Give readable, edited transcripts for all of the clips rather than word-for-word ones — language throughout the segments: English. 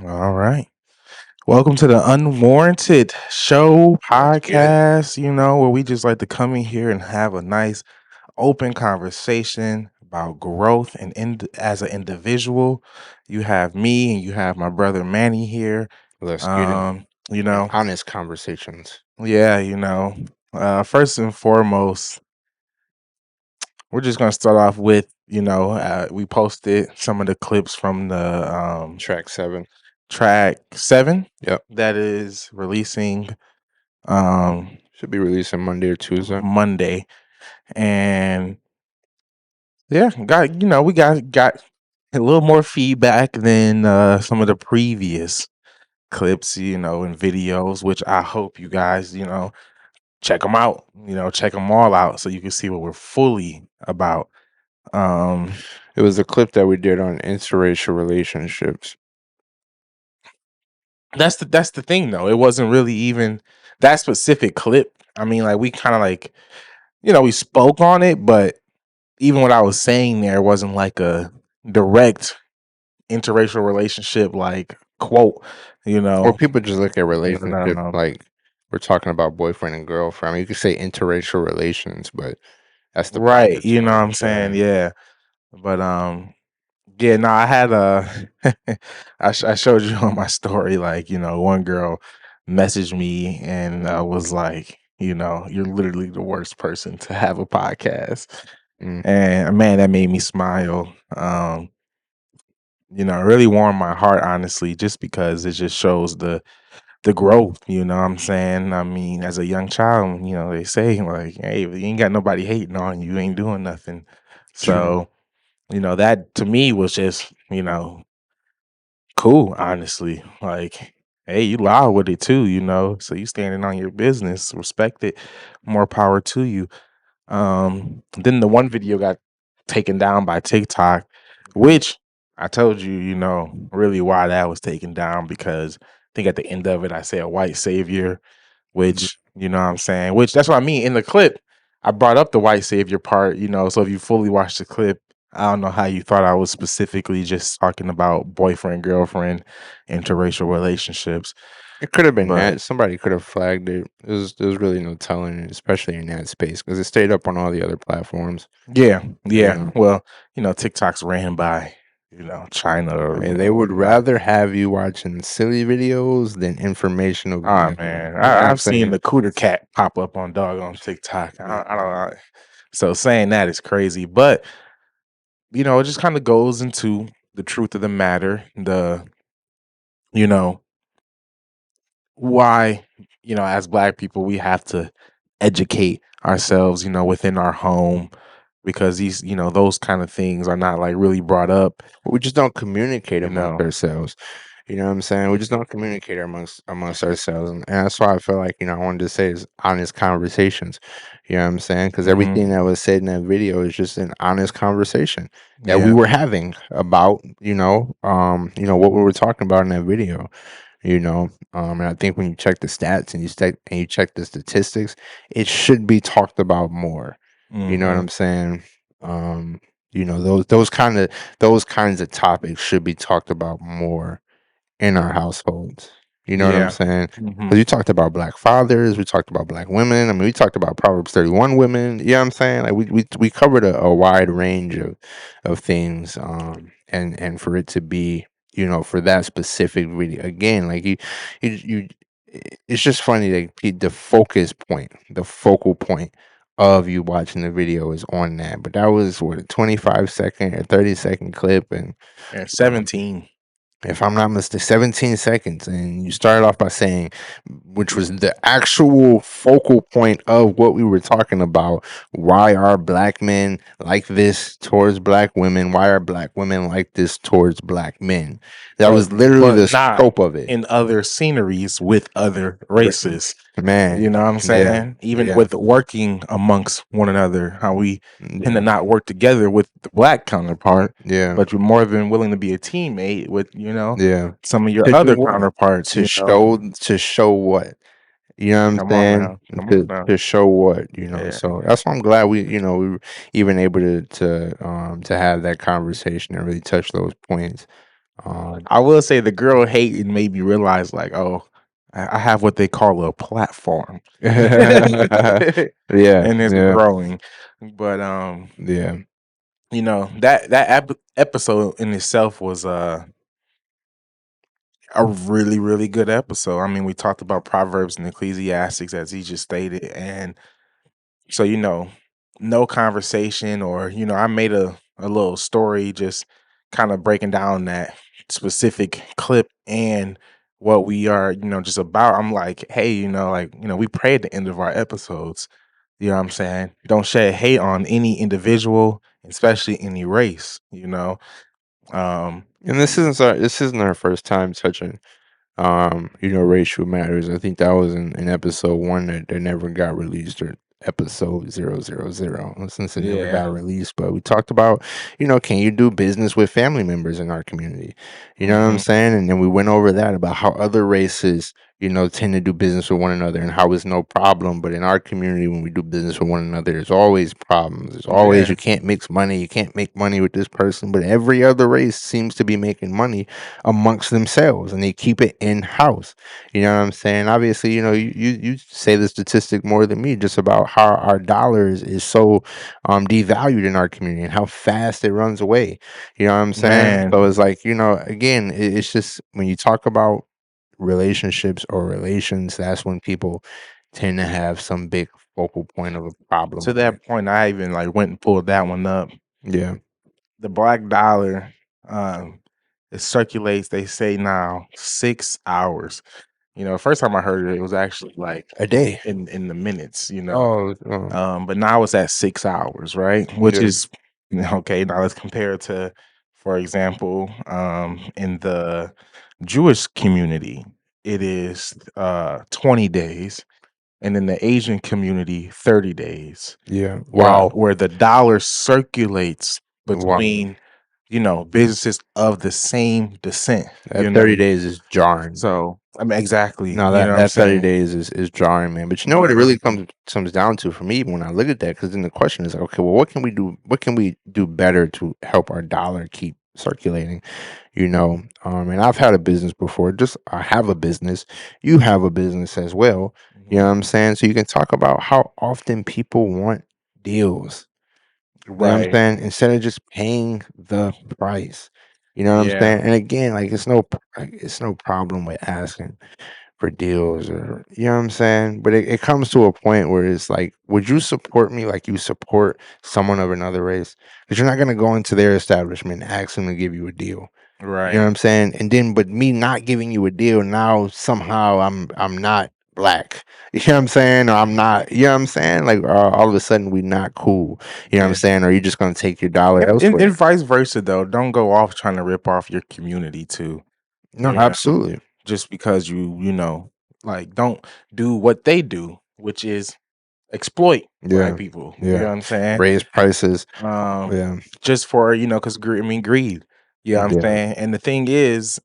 All right. Welcome to the Unwarranted Show Let's get it. podcast, where we just like to come in here and have a nice open conversation about growth and as an individual. You have me and you have my brother Manny here. Let's get it. Um, you And know, honest conversations. yeah, first and foremost, we're just gonna start off with, we posted some of the clips from the Track 7. track 7 Yep. that is releasing um Should be releasing Monday or Tuesday. Monday. And yeah, we got a little more feedback than some of the previous clips, and videos, which I hope you guys, check them out, check them all out so you can see what we're fully about. It was a clip that we did on interracial relationships. That's the thing though. It wasn't really even that specific clip. I mean, like we kind of like, we spoke on it, but even what I was saying there wasn't like a direct interracial relationship like quote, Or people just look at and, relationship like we're talking about boyfriend and girlfriend. I mean, you could say interracial relations, but that's the right, proper you know what term. I'm saying? Yeah. But yeah, no, I had I showed you on my story, like, one girl messaged me and was like, you're literally the worst person to have a podcast. Mm. And man, that made me smile. It really warmed my heart, honestly, just because it just shows the growth, you know what I'm saying? I mean, as a young child, they say like, hey, if you ain't got nobody hating on you, you ain't doing nothing. True. So, that to me was just, cool, honestly. Like, hey, you loud with it too, so you standing on your business, respect it, more power to you. Then the one video got taken down by TikTok, which I told you, really why that was taken down because I think at the end of it I say a white savior, Mhm. which you know what I'm saying, which that's what I mean in the clip. I brought up the white savior part, so if you fully watch the clip, I don't know how you thought I was specifically just talking about boyfriend, girlfriend, interracial relationships. It could have been But that. Somebody could have flagged it. There's really no telling, especially in that space, because it stayed up on all the other platforms. yeah, You yeah. know, Well, TikTok's ran by, China I or mean, they would by rather have you watching silly videos than informational ah videos. man. You know what I'm I've seen saying? the cooter cat pop up on dog on TikTok. I don't know. So saying that is crazy. But it just kind of goes into the truth of the matter, you know, why, as black people, we have to educate ourselves, within our home because these, those kind of things are not like really brought up, We just don't communicate you amongst know. ourselves. You know what I'm saying? We just don't communicate amongst ourselves, and that's why I feel like I wanted to say is honest conversations. You know what I'm saying? Because everything Hmm. that was said in that video is just an honest conversation that we Yeah. were having about what we were talking about in that video. And I think when you check the stats and you check the statistics, it should be talked about more. You know what Hmm. I'm saying? Um, those kinds of topics should be talked about more in our households. You know what I'm Yeah. saying? Hmm. Because you talked about black fathers, we talked about black women. I mean, we talked about Proverbs 31 women. You know what I'm saying? Like we covered a wide range of things. And for it to be, for that specific video again, like you it's just funny like the focal point of you watching the video is on that. But that was what a 25-second or 30-second clip, and And um, 17. if I'm not mistaken, 17 seconds. And you started off by saying, which was the actual focal point of what we were talking about. Why are black men like this towards black women? Why are black women like this towards black men? That But was literally but the not scope of it. in other sceneries with other Races. races. You Man, know what I'm yeah, saying? Even yeah, with working amongst one another, how we tend to yeah, not work together with the black counterpart, yeah, but you're more than willing to be a teammate with, yeah. some of your To do other what? counterparts, To show what? You know what I'm Come on saying? now. Come on To now. to show what, Yeah. so that's why I'm glad we were even able to have that conversation and really touch those points. Um, I will say the girl hating made me realize, like, oh, I have what they call a platform, and yeah, it's yeah, growing. But yeah. that episode in itself was a really really good episode. I mean, we talked about Proverbs and Ecclesiastics as he just stated, and so, no conversation or, I made a little story just kind of breaking down that specific clip and what we are, just about. I'm like, hey, like, we pray at the end of our episodes. You know what I'm saying? Don't shed hate on any individual, especially any race. Um, And this isn't our first time touching racial matters. I think that was in episode one that never got released, or episode 000, since it never yeah. got released. But we talked about, can you do business with family members in our community? You know what I'm Hmm. saying? And then we went over that about how other races, tend to do business with one another and how it's no problem. But in our community, when we do business with one another, there's always problems. There's always, Yeah, you can't mix money. You can't make money with this person. But every other race seems to be making money amongst themselves, and they keep it in house. You know what I'm saying? Obviously, you say the statistic more than me, just about how our dollars is so devalued in our community and how fast it runs away. You know what I'm saying? man. So it's like, again, it's just when you talk about relationships or relations, that's when people tend to have some big focal point of a problem To with it. that point, I even like went and pulled that one up. Yeah. The black dollar, it circulates, they say now 6 hours. First time I heard it, it was actually like A day. in the minutes. Oh, But now it's at 6 hours, right? Which yeah. is okay. Now let's compare it to, for example, in the Jewish community, it is 20 days, and in the Asian community, 30 days. Yeah. Where Wow. where the dollar circulates Wow. between, businesses of the same descent, That 30 days is jarring, man. So, I mean, exactly, No, you know that what I'm that 30 saying? days is jarring, man. But you know what it really comes down to for me when I look at that, because then the question is like, okay, well, what can we do? What can we do better to help our dollar keep circulating? And I've had a business before. Just I have a business. You have a business as well. You know Mhm. what I'm saying? So you can talk about how often people want deals. You know what I'm Right. saying? Instead of just paying the price. You know what I'm Yeah. saying? And again, like it's no problem with asking for deals, or you know what I'm saying? But it comes to a point where it's like, would you support me like you support someone of another race? Because you're not gonna go into their establishment and ask them to give you a deal. You know Right. what I'm saying? And then, but me not giving you a deal, now somehow I'm not black. You know what I'm saying? Or I'm not. You know what I'm saying? Like all of a sudden we not cool. You know what I'm Yeah. saying? Or you just gonna take your dollar And elsewhere? vice versa, though. Don't go off trying to rip off your community too. No, You know, absolutely. just because like, don't do what they do, which is exploit black Yeah, people. You know yeah. what I'm saying? Raise prices. Um, Yeah, just for because greed. You know what I'm yeah. saying? And the thing is,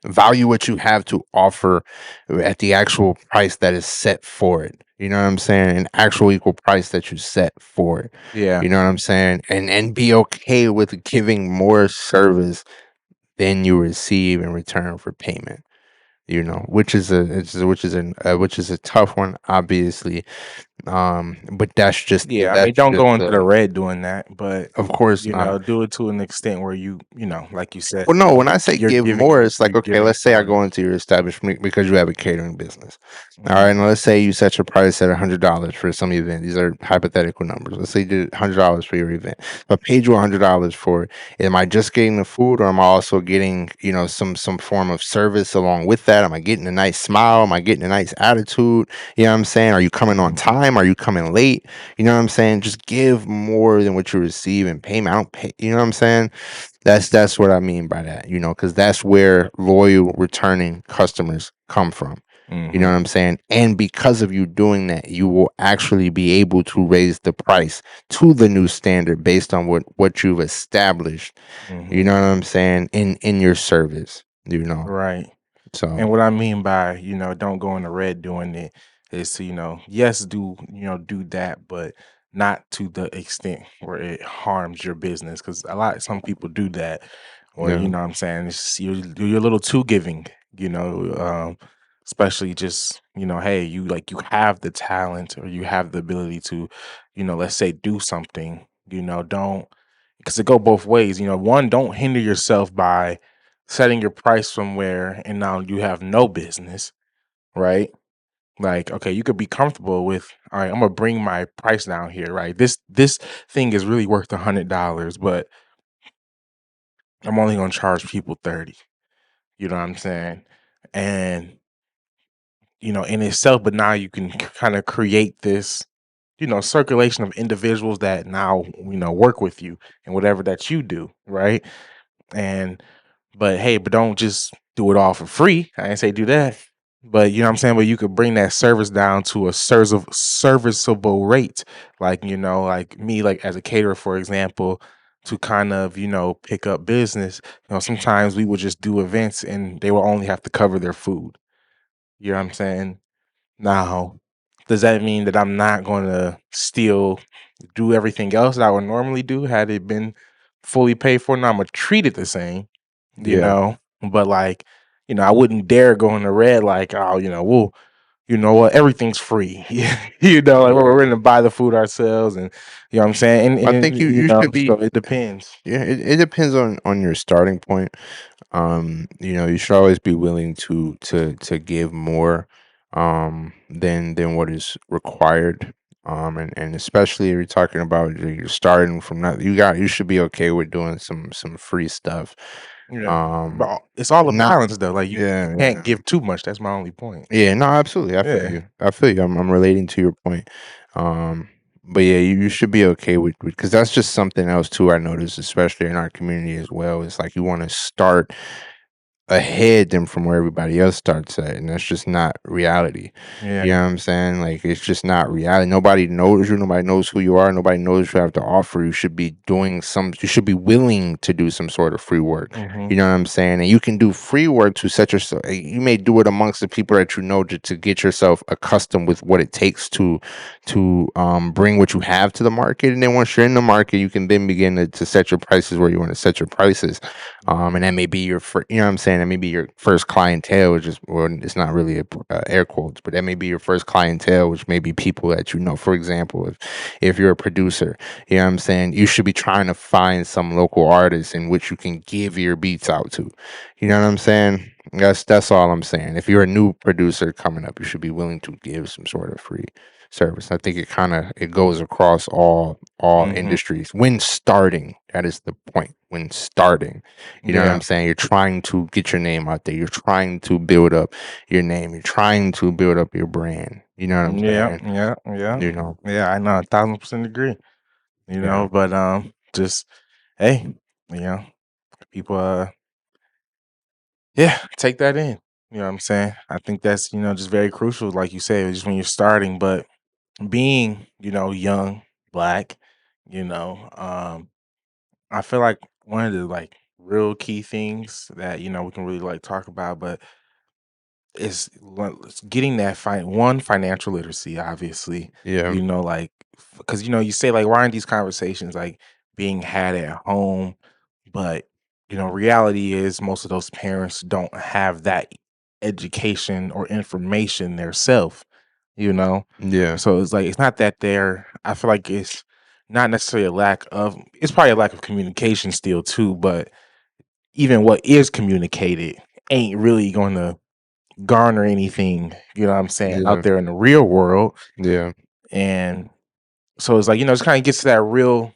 Value what you have to offer at the actual price that is set for it. You know what I'm saying? An actual equal price that you set for it. yeah, You know what I'm saying? And be okay with giving more service than you receive in return for payment. Which is a tough one, obviously. But yeah. I that's mean, don't just go into the red doing that, but of course not. do it to an extent where like you said, Well, no, when I say give more, it's like, you're okay, giving let's say I service. go into your establishment because you have a catering business. All right, Mhm. and let's say you set your price at $100 for some event. These are hypothetical numbers. Let's say you did $100 for your event. If I paid you $100 for it, am I just getting the food, or am I also getting, some form of service along with that? Am I getting a nice smile? Am I getting a nice attitude? You know what I'm saying? Are you coming on time? Are you coming late? You know what I'm saying? Just give more than what you receive in payment. I don't pay. You know what I'm saying? That's what I mean by that, because that's where loyal returning customers come from. You know Mhm. what I'm saying? And because of you doing that, you will actually be able to raise the price to the new standard based on what you've established. You Mhm. know what I'm saying? In your service, Right. So And what I mean by, don't go in the red doing it is to, yes, do that, but not to the extent where it harms your business. Cause some people do that or Yeah. you know what I'm saying, it's, you're a little too giving, you know, especially just, you know, hey, you like you have the talent or you have the ability to, you know, let's say do something, you know, don't, because it go both ways, you know, one, don't hinder yourself by setting your price somewhere and now you have no business, right? Like, okay, you could be comfortable with, all right, I'm gonna bring my price down here, right? This thing is really worth $100, but I'm only gonna charge people 30. You know what I'm saying? And you know, in itself, but now you can kind of create this, you know, circulation of individuals that now, you know, work with you and whatever that you do, right? And but hey, but don't just do it all for free. I didn't say do that. But you know what I'm saying? But you could bring that service down to a serviceable rate. Like, you know, like me, like as a caterer, for example, to kind of, you know, pick up business. You know, sometimes we would just do events and they will only have to cover their food. You know what I'm saying? Now, does that mean that I'm not gonna still do everything else that I would normally do had it been fully paid for? No, Imma treat it the same, you Yeah. know? But, like, you know, I wouldn't dare go in the red like, "Oh, you know, well, you know what? Everything's free." You know, like, Yeah. we're gonna buy the food ourselves and you know what I'm saying? I And think you you know, should so be. it depends. Yeah, it depends on your starting point. You know, you should always be willing to give more than what is required. And especially if you're talking about you're starting from nothing, you should be okay with doing some free stuff. Yeah. But Um it's all a not balance, though, like, you Yeah, can't yeah. give too much, that's my only point. Yeah, no, absolutely. I feel Yeah. you. I feel you. I'm relating to your point. Um, but yeah, you should be okay with because that's just something else too. I noticed, especially in our community as well. It's like you want to start ahead than from where everybody else starts at, and that's just not reality. Yeah. You know what I'm saying? Like it's just not reality. Nobody knows you. Nobody knows who you are. Nobody knows what you have to offer. You should be doing some. You should be willing to do some sort of free work. Mhm. You know what I'm saying? And you can do free work to set yourself. You may do it amongst the people that you know to get yourself accustomed with what it takes to bring what you have to the market. And then once you're in the market, you can then begin to set your prices where you want to set your prices. And that may be your first, you know what I'm saying? That may be your first clientele, which is, well, it's not really air quotes, but that may be your first clientele, which may be people that you know. For example, if you're a producer, you know what I'm saying? You should be trying to find some local artists in which you can give your beats out to. You know what I'm saying? That's all I'm saying. If you're a new producer coming up, you should be willing to give some sort of free service. I think it goes across all Mhm. industries when starting. That is the point. When starting, you know what Yeah. I'm saying? You're trying to get your name out there. You're trying to build up your name. You're trying to build up your brand. You know what I'm Yeah, saying? yeah, yeah. You know? Yeah, I know, 1,000% agree, you Yeah. know, but, just, hey, you know, people, yeah, take that in, you know what I'm saying? I think that's, you know, just very crucial, like you said, just when you're starting, but being, you know, young, Black, you know, I feel like one of the, like, real key things that, you know, we can really, like, talk about, but it's getting that financial literacy, obviously, Yeah. you know, like, because you know, you say like, why aren't these conversations like being had at home? But you know, reality is most of those parents don't have that education or information themselves, you know. Yeah. So it's like it's not that they're. I feel like it's not necessarily a lack of. It's probably a lack of communication still too, but even what is communicated ain't really going to garner anything, you know what I'm saying, out Yeah. there in the real world. Yeah. And so it's like, you know, it kind of gets to that real,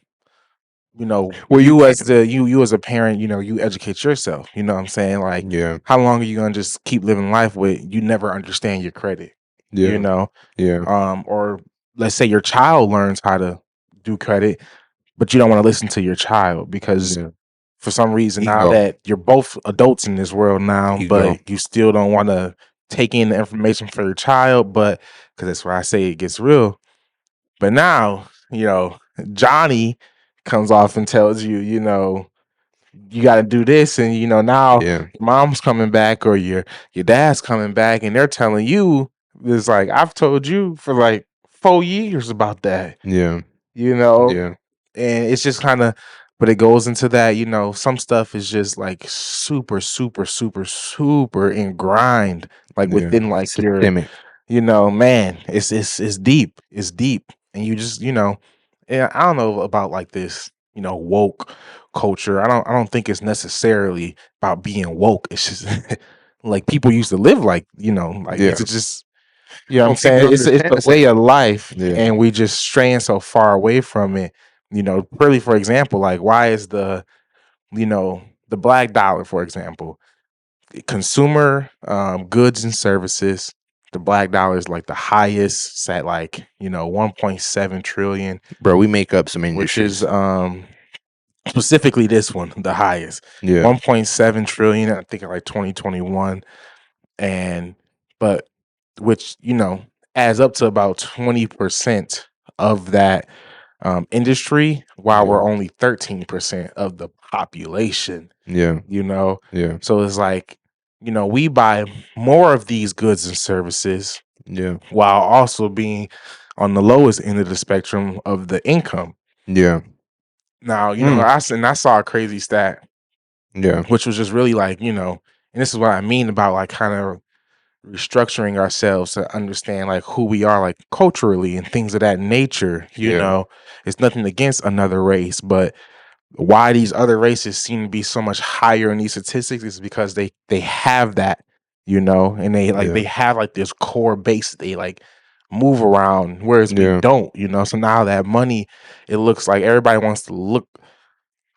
you know, Well, you can't. you as a parent, you know, you educate yourself. You know what I'm saying? Like, Yeah. how long are you gonna just keep living life with you never understand your credit? You Yeah. know? Yeah. Or let's say your child learns how to do credit, but you don't want to listen to your child because Yeah. for some reason now Ego. that you're both adults in this world now, Ego. but you still don't want to take in the information for your child, but because that's why I say it gets real. But now, you know, Johnny comes off and tells you, you know, you got to do this, and you know now Yeah. your mom's coming back or your dad's coming back, and they're telling you it's like I've told you for like 4 years about that, Yeah. you know, Yeah. and it's just kind of but it goes into that, you know, some stuff is just like super, super, super, super ingrained, like Yeah. within like your, Systemic. you know, man, it's deep. It's deep. And you just, you know, yeah, I don't know about like this, you know, woke culture. I don't think it's necessarily about being woke. It's just like people used to live like, you know, like Yeah. it's just, you know what Well, I'm people saying? don't It's understand a the way of cycle. life Yeah. and we just straying so far away from it. You know, really for example, like why is the, you know, the black dollar, for example, consumer goods and services, the black dollar is like the highest, it's at like, you know, 1.7 trillion, Bro, we make up some which is industries. specifically this one, the highest. Yeah. 1.7 trillion, I think in like 2021. And but which, you know, adds up to about 20% of that industry, while Yeah. we're only 13% of the population, Yeah. you know. Yeah. So it's like, you know, we buy more of these goods and services Yeah. while also being on the lowest end of the spectrum of the income. Yeah. Now, you know, Mm. I saw a crazy stat, Yeah. which was just really like, you know, and this is what I mean about like kind of restructuring ourselves to understand like who we are like culturally and things of that nature. You Yeah. know, it's nothing against another race, but why these other races seem to be so much higher in these statistics is because they have that, you know, and they Yeah. have like this core base they like move around, whereas we Yeah. don't, you know. So now that money, it looks like everybody wants to look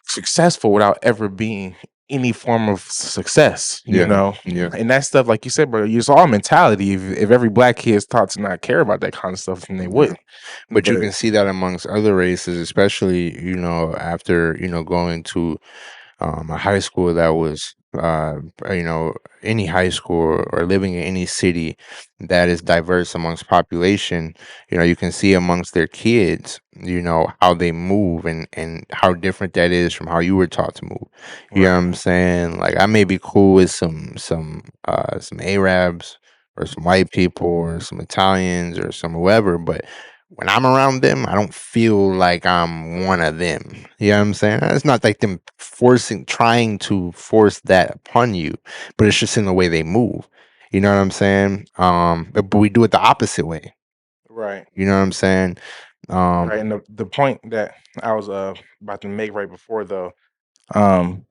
successful without ever being any form of success, you Yeah. know. Yeah. And that stuff, like you said, bro, it's all mentality. If every black kid is taught to not care about that kind of stuff, then they Yeah. wouldn't. But you But can see that amongst other races, especially, after, going to a high school that was, any high school or living in any city that is diverse amongst population, you can see amongst their kids, how they move and how different that is from how you were taught to move. You know what right, I'm saying? Like I may be cool with some Arabs or some white people or some Italians or some whoever, but when I'm around them, I don't feel like I'm one of them. You know what I'm saying? It's not like them trying to force that upon you, but it's just in the way they move. You know what I'm saying? But we do it the opposite way. right, You know what I'm saying? right. Um, And the point that I was about to make right before though, um,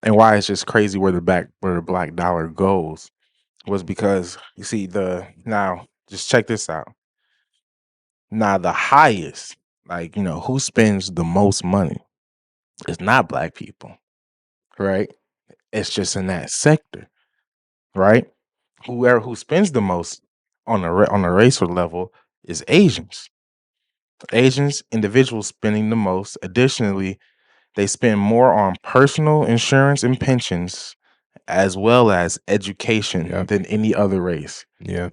and why it's just crazy where the black dollar goes was because you see the now just check this out. Now the highest, like you know, who spends the most money is not black people, right? It's just in that sector, right? Who spends the most on on a racial level is Asians. Asians individuals spending the most. Additionally, they spend more on personal insurance and pensions, as well as education yeah, than any other race. yeah,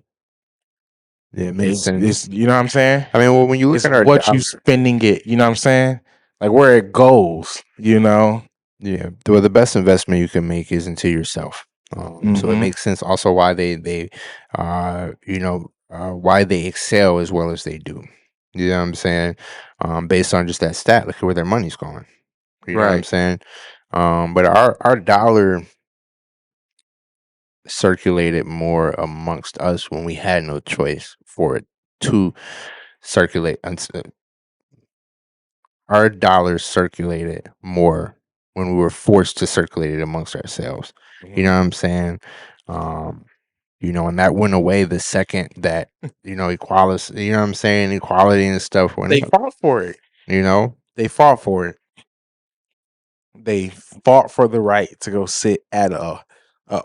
yeah, it makes It's sense. you know what I'm saying? I mean, well, when you look It's at our what you dollar, spending it. You know what I'm saying? Like where it goes. You know. yeah, well, the best investment you can make is into yourself. So it Hmm. makes sense also why why they excel as well as they do. You know what I'm saying? Based on just that stat, look at where their money's going. You know what I'm Right. saying? But our dollar circulated more amongst us when we had no choice for it to circulate. Our dollars circulated more when we were forced to circulate it amongst ourselves. You Mhm. know what I'm saying? Um, and that went away the second that, equality, you know what I'm saying? Equality and stuff went They up, fought for it. you know? They fought for it. They fought for the right to go sit at a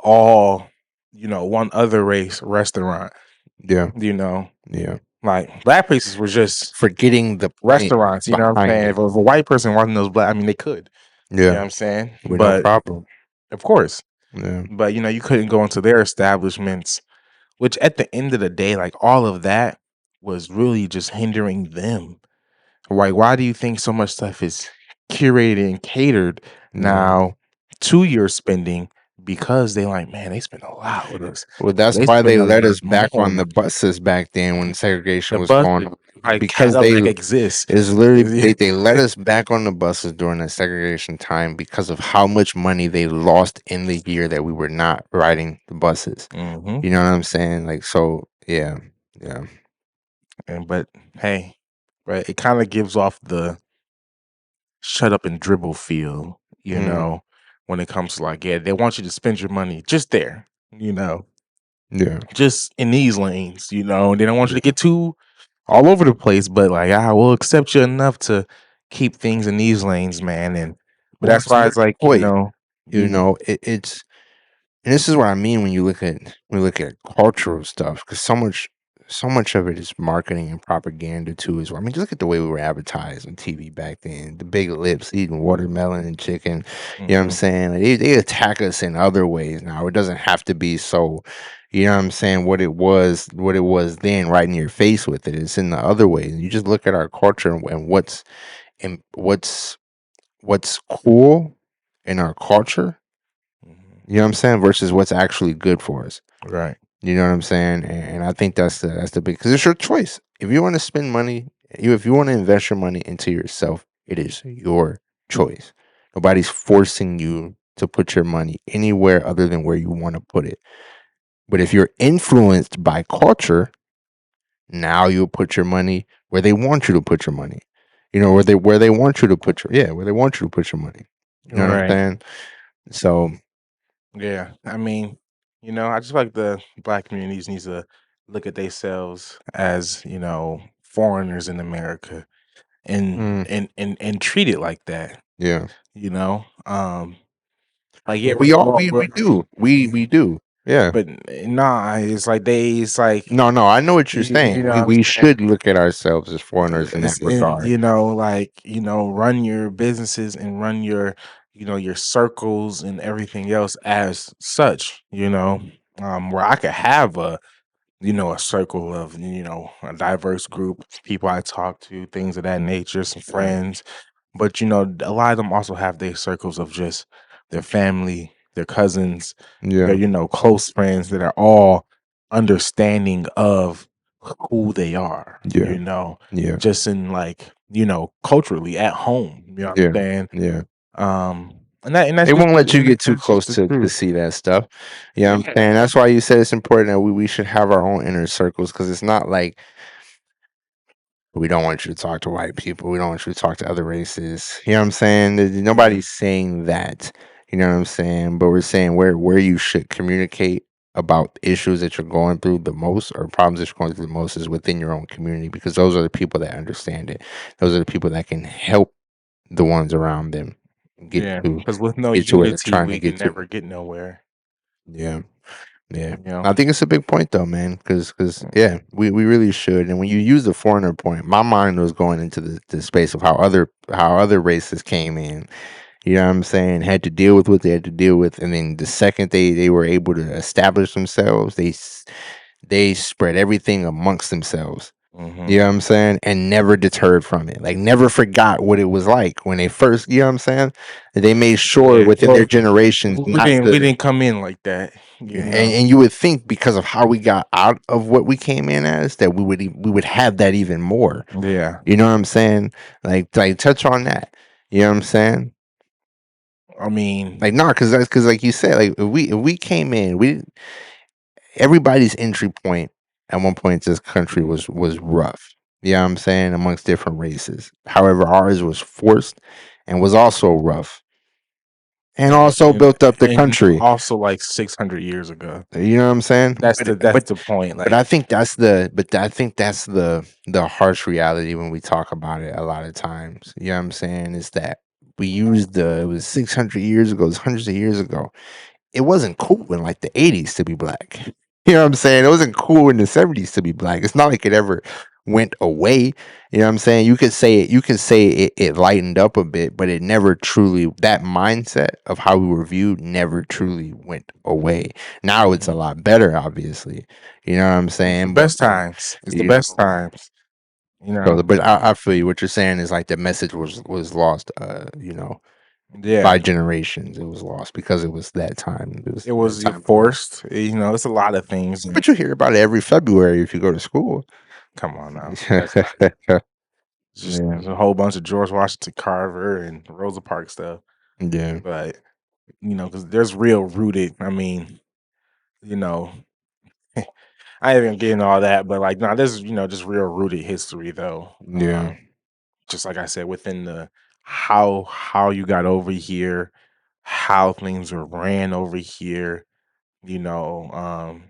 all, you know, one other race restaurant. Yeah. You know, Yeah. like black places were just Forgetting the point restaurants. You know what I'm behind saying? it. If a white person wanted those black, I mean, they could. You know Yeah. what I'm saying? With no But problem. of course, Yeah. but you know, you couldn't go into their establishments. Which at the end of the day, like all of that was really just hindering them. Like, why do you think so much stuff is curated and catered Yeah. now to your spending? Because they like, man, they spend a lot with us. Well, So that's they why spend they a let lot us back on more. the buses back then when segregation The was bus, going on. Like because they Cadillac exists. is literally they let us back on the buses during the segregation time because of how much money they lost in the year that we were not riding the buses. Hmm. You know what I'm saying? Like, so yeah, yeah. And but hey, right, it kind of gives off the shut up and dribble feel, Mm, when it comes to like, yeah, they want you to spend your money just there, yeah, just in these lanes, and they don't want you to yeah. get too all over the place, but like, I will accept you enough to keep things in these lanes, man. But Well, that's it's a why good it's like, point. You you, know, it's and this is what I mean when you look at cultural stuff, because so much of it is marketing and propaganda too. As well. I mean, just look at the way we were advertised on TV back then. The big lips, eating watermelon and chicken. You know what I'm hmm saying? Like, they attack us in other ways now. It doesn't have to be so. You know what I'm saying? What it was then, right in your face with it. It's in the other ways. You just look at our culture and what's cool in our culture, you know what I'm saying, versus what's actually good for us. right, You know what I'm saying? And I think that's the big, because it's your choice. If you want to spend money, if you want to invest your money into yourself, it is your choice. Nobody's forcing you to put your money anywhere other than where you want to put it. But if you're influenced by culture, now you'll put your money where they want you to put your money. You know, where they want you to put your, yeah, where they want you to put your money. You know what I'm right, saying? So yeah. I mean, I just feel like the black communities needs to look at themselves as foreigners in America and mm, and treat it like that. yeah. You know, like yeah, Well, we do. We do. Yeah. but nah, it's like No, I know what you're you saying. know what I'm We saying. should look at ourselves as foreigners in that It's in regard. like run your businesses and run your your circles and everything else as such. Where I could have a circle of, a diverse group of people I talk to, things of that nature, some Yeah. friends. But, a lot of them also have their circles of just their family, their cousins, their, Yeah. close friends that are all understanding of who they are, Yeah. Yeah. just in like, culturally at home. You know what I'm Yeah. saying? Yeah. And that's They just won't let you get too that's just close the to truth. see that stuff. You know what I'm saying? That's why you said it's important that we should have our own inner circles, because it's not like we don't want you to talk to white people. We don't want you to talk to other races. You know what I'm saying? Mhm. Nobody's saying that. You know what I'm saying? But we're saying where you should communicate about issues that you're going through the most, or problems that you're going through the most, is within your own community, because those are the people that understand it. Those are the people that can help the ones around them get Yeah, to because with no get to where they're unity, trying to we can get to. never get nowhere. Yeah. Yeah, You know. I think it's a big point though, man. Because Mm, yeah, we really should. And when you use the foreigner point, my mind was going into the space of how other races came in. You know what I'm saying? Had to deal with what they had to deal with, and then the second they were able to establish themselves, they spread everything amongst themselves. mhm. You know what I'm saying? And never deterred from it. Like, never forgot what it was like when they first. You know what I'm saying? They made sure Yeah. within their Well, generations we not didn't to. we didn't come in like that. And you would think, because of how we got out of what we came in as, that we would have that even more. Yeah. You know what I'm saying? Like touch on that. You know what I'm saying? I mean, Like, no, because like you said, like if we came in, we everybody's entry point at one point to this country was rough. You know what I'm saying? Amongst different races. However, ours was forced and was also rough, and also and built up the and country. also like 600 years ago. You know what I'm saying? That's the point. But Like, I think that's the harsh reality when we talk about it a lot of times. You know what I'm saying? Is that we used it was 600 years ago, it was hundreds of years ago. It wasn't cool in like the 80s to be black. You know what I'm saying? It wasn't cool in the 70s to be black. It's not like it ever went away. You know what I'm saying? You can say it lightened up a bit, but it never truly, that mindset of how we were viewed never truly went away. Now it's a mhm. lot better, obviously. You know what I'm It's the saying? But best times. It's the you best know, times. You so know. but I feel you. What you're saying is like the message was lost, Yeah. by generations. It was lost because it was that time. It was It that was time. forced. It's a lot of things. But you hear about it every February if you go to school. Come on now. That's not just Yeah, there's a whole bunch of George Washington Carver and Rosa Parks stuff. yeah, But, because there's real rooted, I mean, you know, I ain't even getting all that, but like, no, there's, just real rooted history though. yeah, Just like I said, within the how you got over here, how things were ran over here, you know,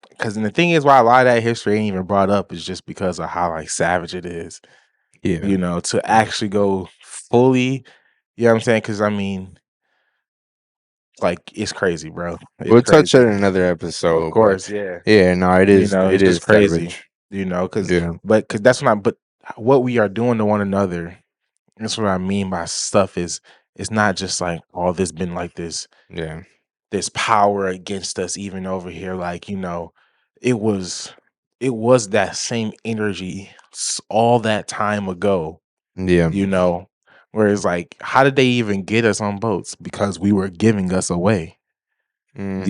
because the thing is why a lot of that history ain't even brought up is just because of how like savage it is, yeah. to Yeah. actually go fully, you know what I'm saying? Because I mean, like it's crazy, bro. It's We'll touch on crazy. another Of episode, but course, yeah. yeah, no, it is It's it just is crazy, savage. because Yeah, because that's not but what we are doing to one another, that's what I mean by stuff is it's not just like all this been like yeah, this power against us even over here, like, it was it was that same energy all that time ago, yeah, you know, whereas like how did they even get us on boats? Because we were giving us away, mm,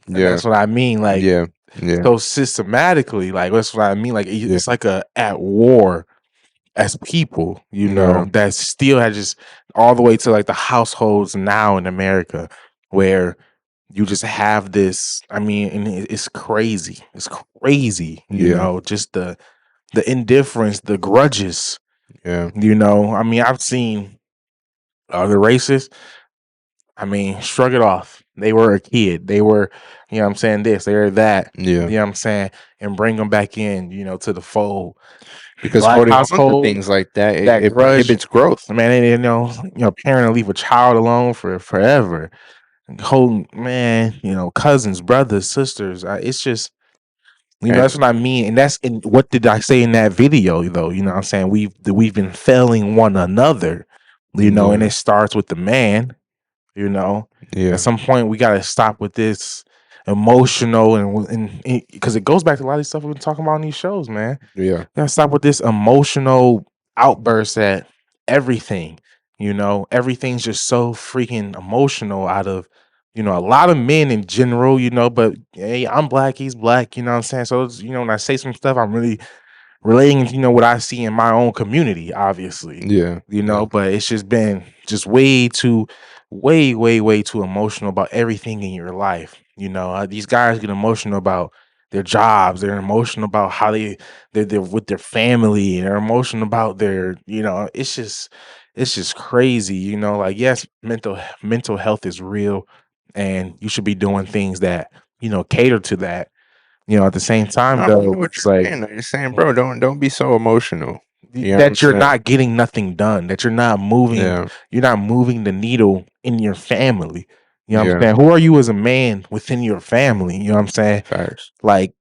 and yeah, that's what I mean, like, yeah, yeah, so systematically, like that's what I mean, like yeah, it's like a at war as people, yeah, that still had just all the way to like the households now in America where you just have this. I mean, and it's crazy. It's crazy, yeah, just the indifference, the grudges, yeah, I mean, I've seen other races. I mean, shrug it off. They were a kid. They were, what I'm saying, this, they're that. yeah. You know what I'm saying? And bring them back in, to the fold. Because Black holding on to household, things like that, that it grudge, prohibits growth. man, and, parent to leave a child alone for forever. Holding, man, cousins, brothers, sisters. It's just, And that's what I mean. And that's in what did I say in that video, though? You know what I'm saying? We've been failing one another, and yeah, it starts with the man, you know. At yeah, some point we gotta stop with this emotional and because it goes back to a lot of these stuff we've been talking about in these shows, man. yeah, Gotta stop with this emotional outburst at everything. Everything's just so freaking emotional out of, a lot of men in general, but hey, I'm black, he's black, you know what I'm saying? So it's, when I say some stuff, I'm really relating, what I see in my own community, obviously, yeah, yeah, but it's just been just way too, way, way, way too emotional about everything in your life. These guys get emotional about their jobs. They're emotional about how they're with their family. They're emotional about their, it's just crazy. Like yes, mental health is real, and you should be doing things that cater to that. At the same time, no, I know though, what it's you're like saying. You're saying, bro, don't be so emotional. You know what I'm that you're saying? not getting nothing done, that Yeah, you're not moving the needle in your family. You know what I'm yeah, saying? Who are you as a man within your family? You know what I'm saying? facts. Like,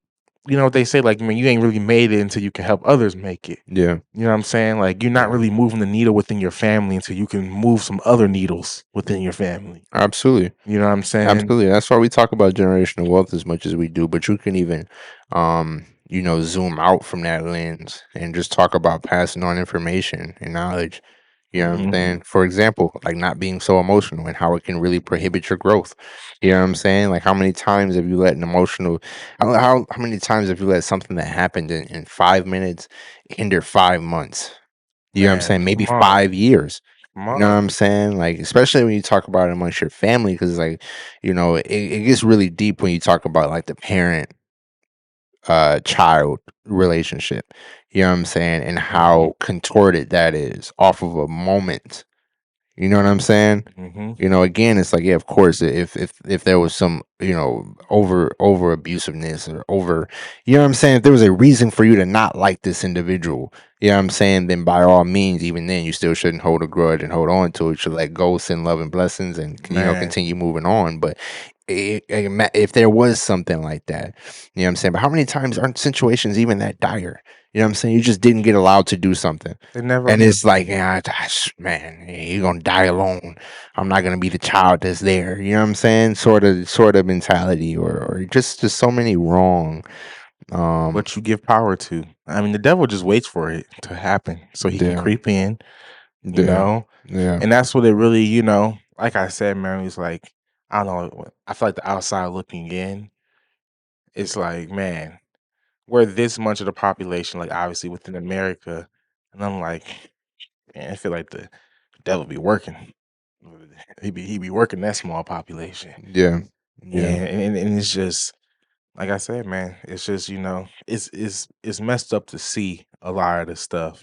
what they say, like, man, you ain't really made it until you can help others make it. Yeah, You know what I'm saying? Like, you're not yeah, really moving the needle within your family until you can move some other needles within your family. absolutely. You know what I'm saying? Absolutely. That's why we talk about generational wealth as much as we do, but you can even zoom out from that lens and just talk about passing on information and knowledge. You know what I'm Mhm. saying? For example, like not being so emotional and how it can really prohibit your growth. You know what I'm saying? Like how many times have you let an emotional how many times have you let something that happened in 5 minutes hinder 5 months? You know what I'm Man, saying? Maybe come on. 5 years. Come You know what on. I'm saying? Like, especially when you talk about it amongst your family, because like, it gets really deep when you talk about like the parent child relationship. You know what I'm saying? And Mhm. how contorted that is off of a moment. You know what I'm saying? Mhm. Again, it's like, yeah, of course, if there was some, over abusiveness or over, you know what I'm saying? If there was a reason for you to not like this individual, you know what I'm saying? Then by all means, even then, you still shouldn't hold a grudge and hold on to it. You should let go, send love and blessings, and Man, continue moving on. But if there was something like that, you know what I'm saying? But how many times aren't situations even that dire? You know what I'm saying? You just didn't get allowed to do something. they never And are. it's like, yeah, man, you're gonna die alone. I'm not gonna be the child that's there. You know what I'm saying? Sort of mentality, or just so many wrong. Um, What you give power to. I mean, the devil just waits for it to happen so he can yeah, creep in, you yeah, know? yeah, And that's what it really, like I said, man, it's like, I don't know. I feel like the outside looking in, it's like, man, we're this much of the population, like obviously within America, and I'm like, man, I feel like the devil be working. He be working that small population, Yeah. Yeah. and it's just like I said, man. It's just it's messed up to see a lot of this stuff,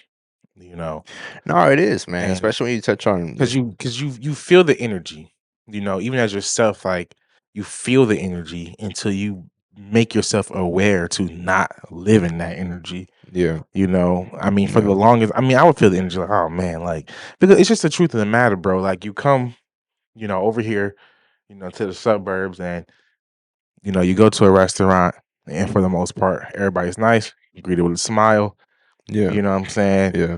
you know, No, it is, man. and Especially when you touch on because you feel the energy, even as yourself, like you feel the energy until you make yourself aware to not live in that energy. yeah, I mean, for the yeah, longest, I mean, I would feel the energy like, oh man, like because it's just the truth of the matter, bro. Like you come, over here, to the suburbs, and you go to a restaurant, and for the most part, everybody's nice. You greet it with a smile. yeah, You know what I'm saying? yeah,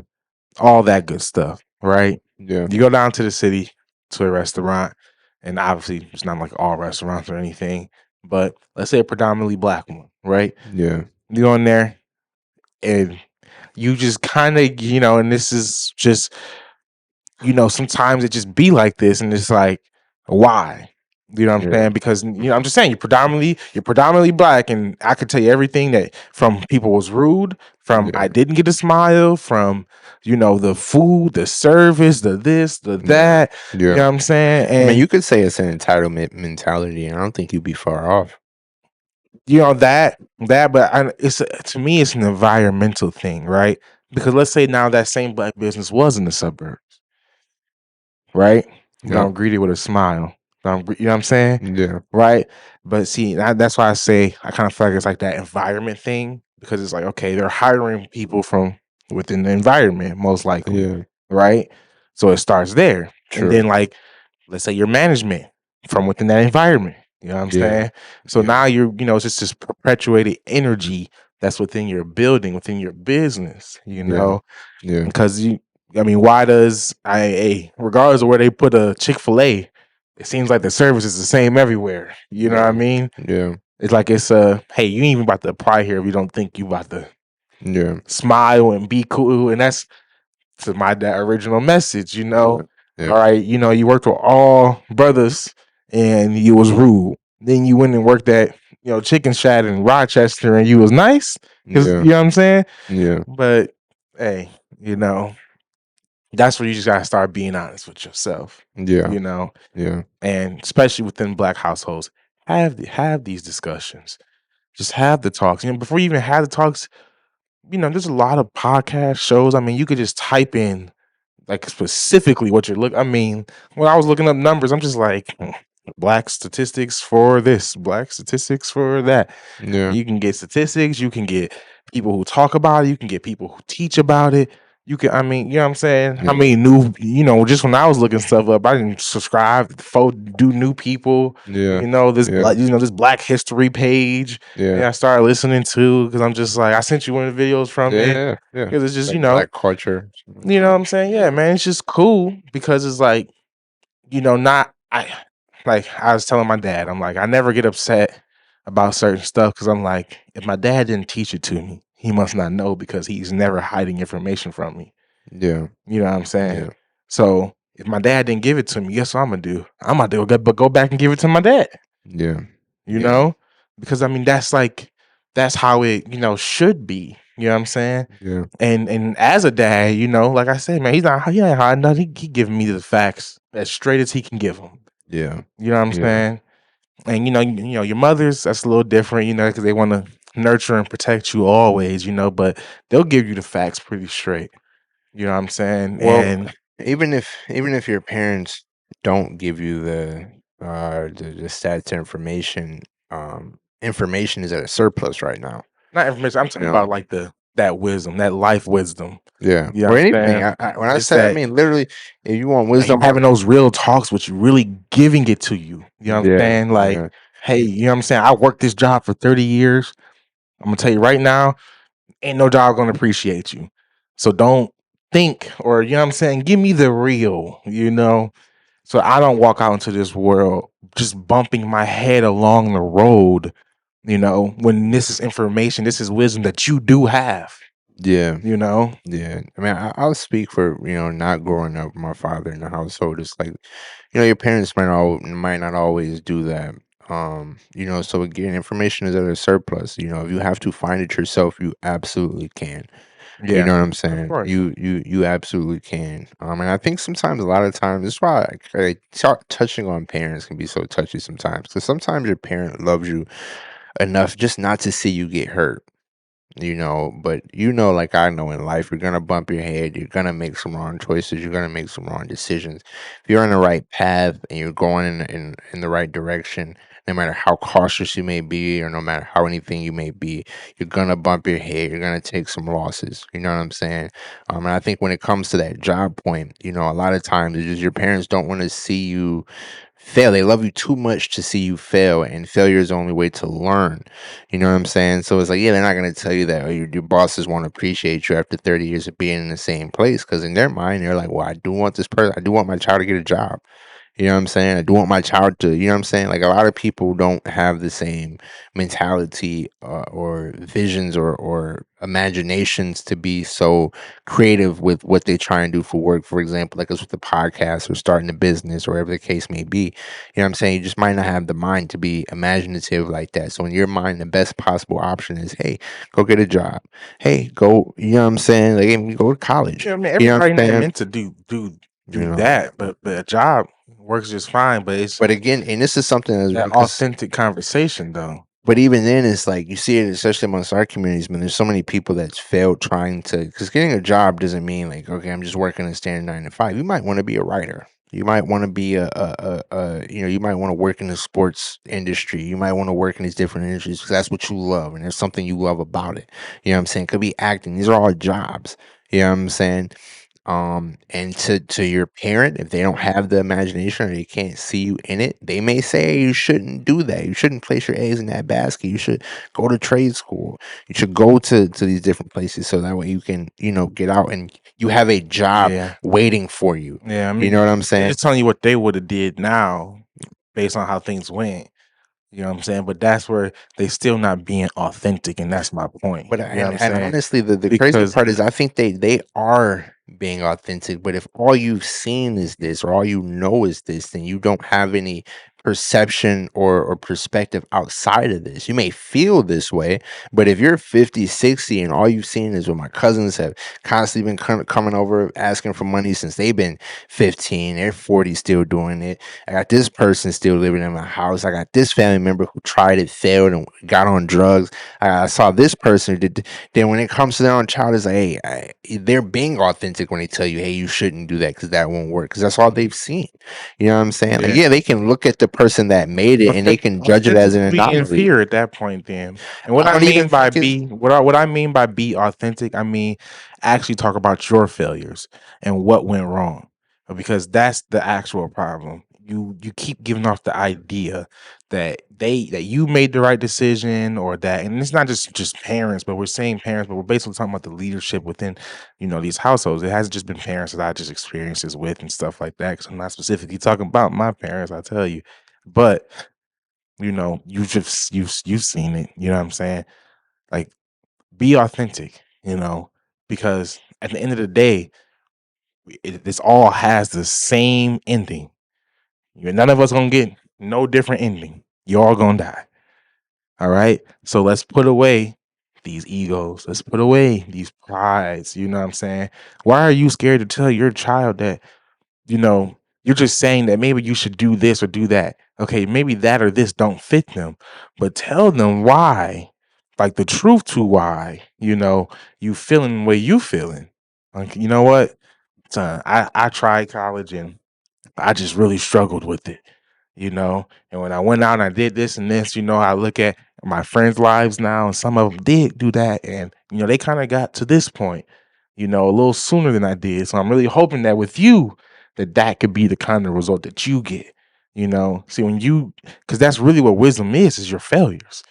All that good stuff, right? yeah, You go down to the city to a restaurant, and obviously it's not like all restaurants or anything, but let's say a predominantly black one, right? yeah, You go in there and you just kind of, and this is just, sometimes it just be like this, and it's like, why? You know what I'm yeah, saying? Because I'm just saying you're predominantly black, and I could tell you everything that from people was rude, from yeah, I didn't get a smile, from the food, the service, the this, the yeah, that. You yeah. know what I'm saying? I mean, And you could say it's an entitlement mentality, and I don't think you'd be far off. but to me, it's an environmental thing, right? Because let's say now that same black business was in the suburbs, right? Yeah, I'm greeted with a smile. You know what I'm saying? yeah, Right? But see, that's why I say I kind of feel like it's like that environment thing because it's like, okay, they're hiring people from within the environment, most likely, yeah. right? So it starts there. And True. then, like, let's say your management from within that environment. You know what I'm Yeah, saying? So yeah, now it's just this perpetuated energy that's within your building, within your business, yeah, yeah, because I mean, why does regardless of where they put a Chick-fil-A, it seems like the service is the same everywhere. You know what I yeah, mean? yeah, It's like hey, you ain't even about to apply here if you don't think you about to yeah, smile and be cool. And that's to my that original message, yeah, yeah, All right, you worked with all brothers and you was rude. Then you went and worked at, Chicken Shack in Rochester and you was nice. Cause yeah, you know what I'm saying? yeah, But hey, you know, that's where you just gotta start being honest with yourself, yeah, you know, yeah, and especially within black households, have these discussions. Just have the talks. Before you even have the talks, there's a lot of podcast shows. I mean, you could just type in like specifically what you're looking. I mean, when I was looking up numbers, I'm just like, black statistics for this, black statistics for that. yeah, You can get statistics, you can get people who talk about it, you can get people who teach about it. You can, I mean, you know what I'm saying? How yeah, many new, just when I was looking stuff up, I didn't subscribe, do new people, yeah, this yeah, black, this Black History page. yeah, And I started listening to because I'm just like, I sent you one of the videos from it yeah, yeah. because it's just, Like black culture. you know what I'm saying? Yeah, man, it's just cool because it's like, not I was telling my dad, I'm like, I never get upset about certain stuff because I'm like, if my dad didn't teach it to me, he must not know because he's never hiding information from me. Yeah, You know what I'm saying? yeah, So if my dad didn't give it to me, guess what I'm gonna do? I'm gonna do it, but go back and give it to my dad. yeah, You yeah, know, because I mean that's how it should be. You know what I'm saying? yeah, And as a dad, like I said, man, he ain't hiding nothing. He giving me the facts as straight as he can give them. yeah, You know what I'm yeah, saying? And your mothers, that's a little different, because they want to nurture and protect you always, but they'll give you the facts pretty straight. You know what I'm saying? Well, And even if your parents don't give you the stats information, information is at a surplus right now. not information, I'm You talking know, about like that wisdom, that life wisdom. yeah, You know or what I'm anything. saying? When I Just say, I that mean literally, if you want like wisdom, having those real talks with you, really giving it to you. You know what I'm yeah, saying? Like, yeah, hey, you know what I'm saying? I worked this job for 30 years. I'm gonna tell you right now, ain't no job gonna appreciate you. So don't think, or you know what I'm saying, give me the real. So I don't walk out into this world just bumping my head along the road, when this is information, this is wisdom that you do have, yeah. you know? Yeah, I mean, I'll speak for not growing up with my father in the household. It's like, your parents might not always do that. So again, information is at a surplus. If you have to find it yourself, you absolutely can. You Yeah, know what I'm of saying? course. You absolutely can. And I think sometimes, a lot of times, this is why touching on parents can be so touchy sometimes. Because sometimes your parent loves you enough just not to see you get hurt. But like I know in life, you're gonna bump your head, you're gonna make some wrong choices, you're gonna make some wrong decisions. If you're on the right path and you're going in the right direction, no matter how cautious you may be, or no matter how anything you may be, you're gonna bump your head, you're gonna take some losses. You know what I'm saying? And I think when it comes to that job point, a lot of times it's just your parents don't want to see you fail. They love you too much to see you fail, and failure is the only way to learn. You know what I'm saying? So it's like, yeah, they're not going to tell you that, your bosses won't appreciate you after 30 years of being in the same place, because in their mind, they're like, well, I do want this person, I do want my child to get a job. You know what I'm saying? I do want my child to, you know what I'm saying? Like, a lot of people don't have the same mentality, or visions, or imaginations to be so creative with what they try and do for work. For example, like us with the podcast or starting a business or whatever the case may be. You know what I'm saying? You just might not have the mind to be imaginative like that. So in your mind, the best possible option is, hey, go get a job. Hey, go, you know what I'm saying? Like, hey, go to college. Yeah, I mean, You know what everybody I'm not saying? meant to do You do know. that, but a job works just fine. But it's But again, and this is something that's that because authentic conversation, though. but even then, it's like you see it, especially amongst our communities, man. There's so many people that's failed trying to, because getting a job doesn't mean like, okay, I'm just working a standard 9 to 5. You might want to be a writer. You might want to be you might want to work in the sports industry. You might want to work in these different industries because that's what you love, and there's something you love about it. You know what I'm saying? Could be acting. These are all jobs. You know what I'm saying? And to your parent, if they don't have the imagination or they can't see you in it, they may say you shouldn't do that. You shouldn't place your eggs in that basket. You should go to trade school. You should go to these different places so that way you can, get out and you have a job Yeah, waiting for you. yeah. I You mean, know what I'm they're saying? just telling you what they would have did now, based on how things went. You know what I'm saying? But that's where they still not being authentic, and that's my point. But You know what I'm and saying? honestly, the crazy Because part is I think they are being authentic. But if all you've seen is this, or all you know is this, then you don't have any perception or perspective outside of this. You may feel this way, but if you're 50, 60, and all you've seen is what my cousins have constantly been coming over asking for money since they've been 15, they're 40 still doing it. I got this person still living in my house. I got this family member who tried it, failed, and got on drugs. I saw this person who did. Then when it comes to their own child, it's like, hey, they're being authentic when they tell you, hey, you shouldn't do that because that won't work, because that's all they've seen. You know what I'm saying? Like, yeah, yeah, they can look at the person that made it and they can judge it as an authentically in anomaly. fear at that point. Then, and what I I don't even mean by think it's be what I mean by be authentic, I mean actually talk about your failures and what went wrong, because that's the actual problem. You keep giving off the idea that you made the right decision, or that, and it's not just parents, but we're saying parents, but we're basically talking about the leadership within these households. It hasn't just been parents that I just experienced this with and stuff like that. Because I'm not specifically talking about my parents, I tell you, but you've seen it. You know what I'm saying? Like, be authentic. Because at the end of the day, this all has the same ending. None of us gonna get no different ending. You're all gonna die. All right. So let's put away these egos. Let's put away these prides. You know what I'm saying? Why are you scared to tell your child that, you're just saying that maybe you should do this or do that? Okay, maybe that or this don't fit them, but tell them why, like the truth to why, you feeling the way you feeling. Like, you know what? Son, I tried college and I just really struggled with it. And when I went out and I did this and this, I look at my friends' lives now, and some of them did do that. And, they kind of got to this point, a little sooner than I did. So I'm really hoping that with you, that could be the kind of result that you get. See, because that's really what wisdom is your failures.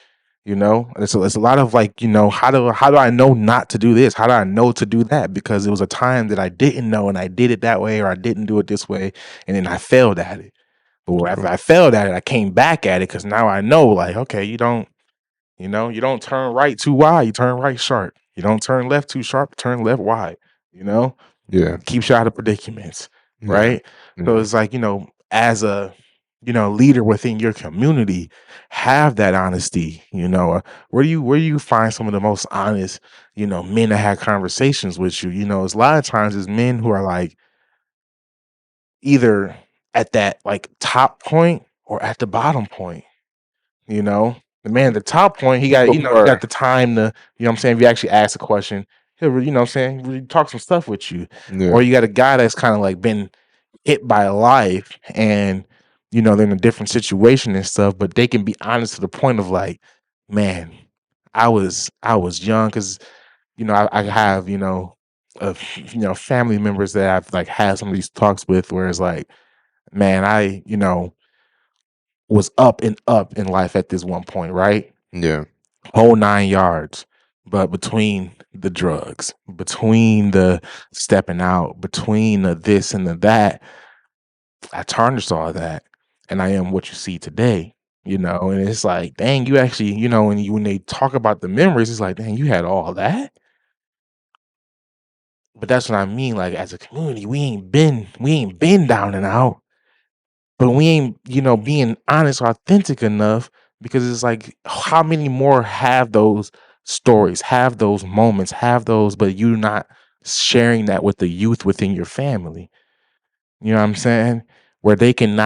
It's a lot of like, how do I know not to do this? How do I know to do that? Because it was a time that I didn't know and I did it that way, or I didn't do it this way, and then I failed at it. But after true. I failed at it, I came back at it because now I know, like, okay, you don't turn right too wide, you turn right sharp. You don't turn left too sharp, turn left wide. You know, Yeah, keeps you out of predicaments, yeah, right? So yeah, it's like, as a leader within your community have that honesty? Where do you find some of the most honest, men that had conversations with you? It's a lot of times it's men who are like either at that like top point or at the bottom point. You know, the man at the top point, he got, People who he got are the time to, what I'm saying, if you actually ask a question, he'll really, what I'm saying, really talk some stuff with you. yeah, Or you got a guy that's kind of like been hit by life and, they're in a different situation and stuff, but they can be honest to the point of like, man, I was young because, I have, family members that I've like had some of these talks with where it's like, man, I, was up and up in life at this one point, right? yeah, Whole 9 yards. But between the drugs, between the stepping out, between the this and the that, I tarnished all that, and I am what you see today, and it's like, dang, you actually, when they talk about the memories, it's like, dang, you had all that? But that's what I mean, like, as a community, we ain't been down and out. But we ain't, being honest, authentic enough because it's like, how many more have those stories, have those moments, have those, but you not sharing that with the youth within your family. You know what I'm saying? Where they can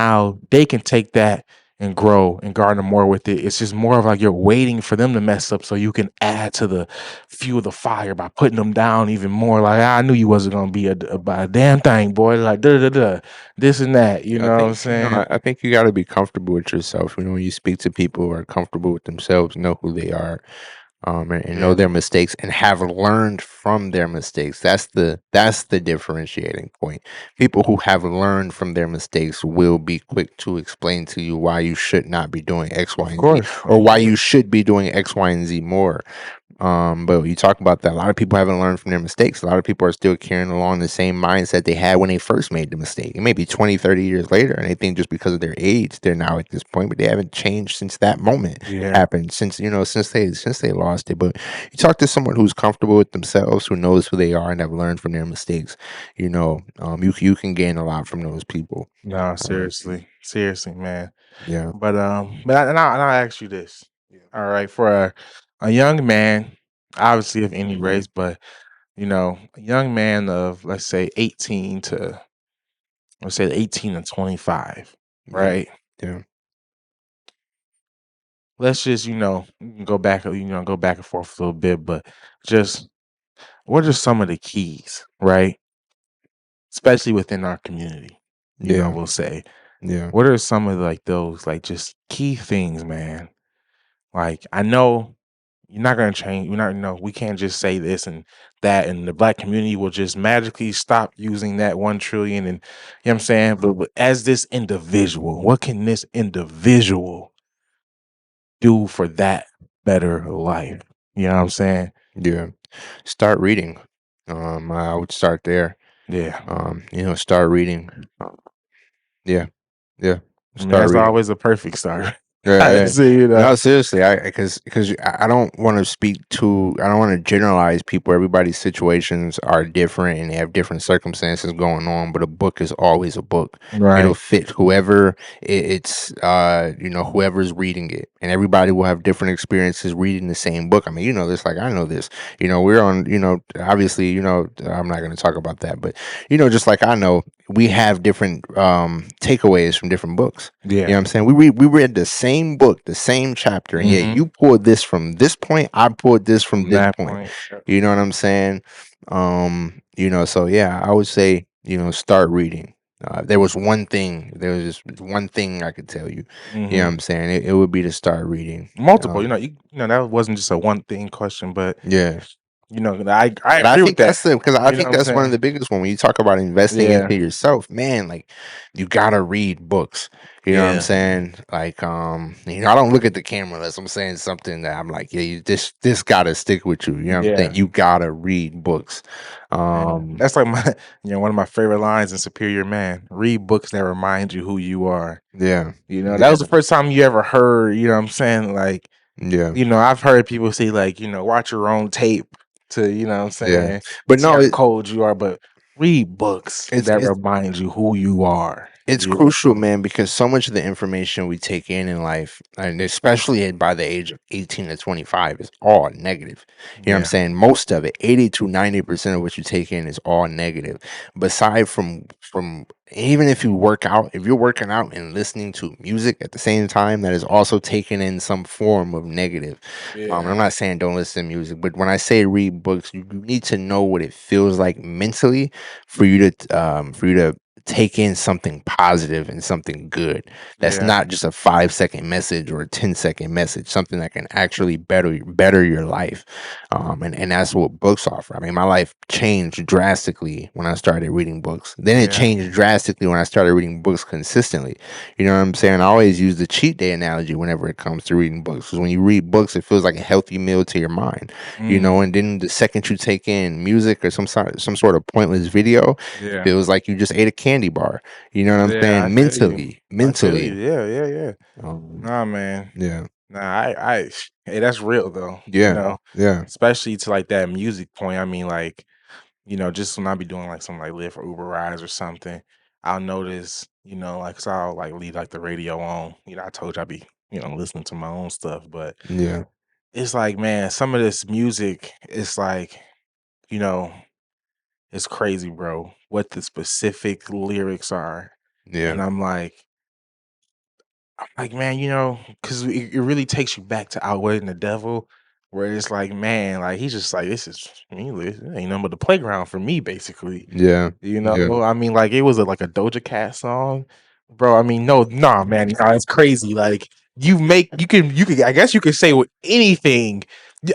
take that and grow and garner more with it. It's just more of like you're waiting for them to mess up so you can add to the fuel the fire by putting them down even more. Like, I knew you wasn't gonna be a damn thing, boy. Like da da da, this and that. You I know what I'm think saying? I think you got to be comfortable with yourself. When you speak to people who are comfortable with themselves, know who they are, and know Yeah, their mistakes and have learned from their mistakes. That's the differentiating point. People who have learned from their mistakes will be quick to explain to you why you should not be doing X, Y, of and Z, course, or of why course. you should be doing X, Y, and Z more. But you talk about that. A lot of people haven't learned from their mistakes. A lot of people are still carrying along the same mindset they had when they first made the mistake. It may be 20, 30 years later, and they think just because of their age, they're now at this point, but they haven't changed since that moment Yeah, happened, since they lost it. But you talk to someone who's comfortable with themselves, who knows who they are and have learned from their mistakes, you can gain a lot from those people. no, Um, seriously, seriously, man. yeah. And I'll ask you this. Yeah. All right, for a young man, obviously of any race, but a young man of let's say 18 to 25, Yeah. right? Yeah. Let's just, we can go back and forth a little bit, but just what are some of the keys, right? Especially within our community, Yeah. we'll say. Yeah. What are some of like those like just key things, man? Like I know you're not gonna change. You're not, we can't just say this and that, and the black community will just magically stop using that 1 trillion. And you know what I'm saying? But as this individual, what can this individual do for that better life? You know what I'm saying? Yeah. Start reading. I would start there. Yeah. Start reading. Yeah, yeah. I mean, Start that's reading. always a perfect start. Yeah, I yeah. see, No, seriously, because I don't want to I don't want to generalize people. Everybody's situations are different and they have different circumstances going on. But a book is always a book. It'll right. fit whoever whoever's reading it, and everybody will have different experiences reading the same book. I mean, this, like I know this. We're on. Obviously, I'm not going to talk about that, but just like I know, we have different takeaways from different books. You know Yeah. what I'm saying? We read the same book, the same chapter, and yet Mm-hmm. you pulled this from this point, I pulled this from From this that point. point. Yep. You know what I'm saying? So yeah, I would say, start reading. There was just one thing I could tell you. You know what Mm-hmm. I'm saying? It would be to start reading. Multiple, that wasn't just a one thing question, but Yeah. I And I agree with think that. that's the because I You know what think I'm that's one of saying? the biggest one when you talk about investing Yeah. into yourself, man. Like you gotta read books. You know what I'm Yeah. saying? Like, I don't look at the camera unless I'm saying something that I'm like, yeah, this gotta stick with you. You know what I'm saying? Yeah. You gotta read books. Man. Um, That's like my one of my favorite lines in Superior Man. Read books that remind you who you are. yeah, That was yeah, the first time you ever heard, you know what I'm saying? Like, yeah, I've heard people say like, watch your own tape to, you know what I'm yeah. saying, But see no, how cold you are, but read books that it's remind you who you are. It's Yeah, crucial, man, because so much of the information we take in life, and especially by the age of 18 to 25, is all negative. You know what I'm yeah, saying? Most of it, 80 to 90% of what you take in is all negative. Beside from even if you work out, if you're working out and listening to music at the same time, that is also taking in some form of negative. yeah, I'm not saying don't listen to music, but when I say read books, you need to know what it feels like mentally for you to take in something positive and something good. That's yeah, not just a 5 second message or a 10-second message, something that can actually better your life. And that's what books offer. I mean, my life changed drastically when I started reading books. Then it yeah, changed drastically when I started reading books consistently. You know what I'm saying? I always use the cheat day analogy whenever it comes to reading books. Because when you read books, it feels like a healthy meal to your mind. mm, And then the second you take in music or some sort of pointless video, yeah, feels like you just ate a candy bar. You know what I'm yeah. I saying? feel you. Mentally, I feel you. mentally. Yeah, yeah, yeah. Um, Nah, man. yeah, Nah, hey, that's real though. yeah, yeah, Especially to like that music point. I mean, like, just when I be doing like some like Lyft or Uber rides or something, I'll notice, like, so I'll like leave like the radio on. I told you I be, listening to my own stuff, but yeah, it's like, man, some of this music, it's like, you know, it's crazy, bro, what the specific lyrics are. yeah, And I'm like, man, because it really takes you back to outwitting the devil, where it's like, man, like he's just like, this is me, this ain't nothing but the playground for me, basically. yeah, yeah, I mean, like it was like a Doja Cat song, bro. I mean, no, nah, man, nah, it's crazy. Like you can, I guess you could say with anything.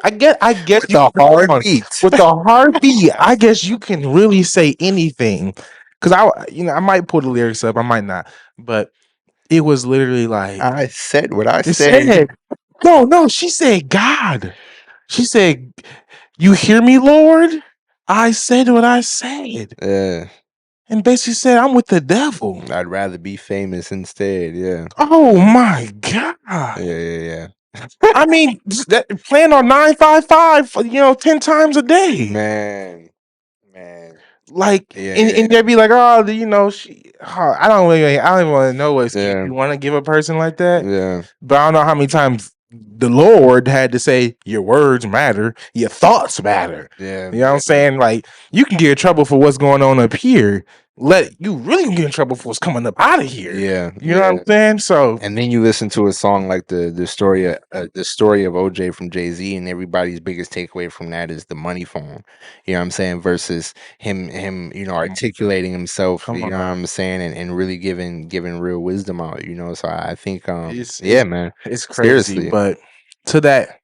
I guess with you the hold on, heartbeat. with the heartbeat. I guess you can really say anything, because I might pull the lyrics up, I might not, but it was literally like I said what I it said. said, no, no, she said, God. She said, you hear me, Lord? I said what I said. Yeah, And basically said, I'm with the devil. I'd rather be famous instead. Yeah, Oh my God. yeah, yeah, I mean, playing on 955, 10 times a yeah. day. Man. Like, Yeah, and yeah, they'd be like, oh, I don't even know what excuse yeah, you want to give a person like that. yeah, But I don't know how many times the Lord had to say, your words matter, your thoughts matter. yeah, You know what I'm saying? Like, you can get in trouble for what's going on up here. You really can get in trouble for what's coming up out of here. yeah, You know what I'm yeah. saying? So, And then you listen to a song like the story of OJ from Jay-Z, and everybody's biggest takeaway from that is the money phone. You know what I'm saying? Versus him, come articulating himself, come you know what on. I'm saying, and really giving real wisdom out. So I think It's yeah, it's man. it's crazy. Seriously. But to that,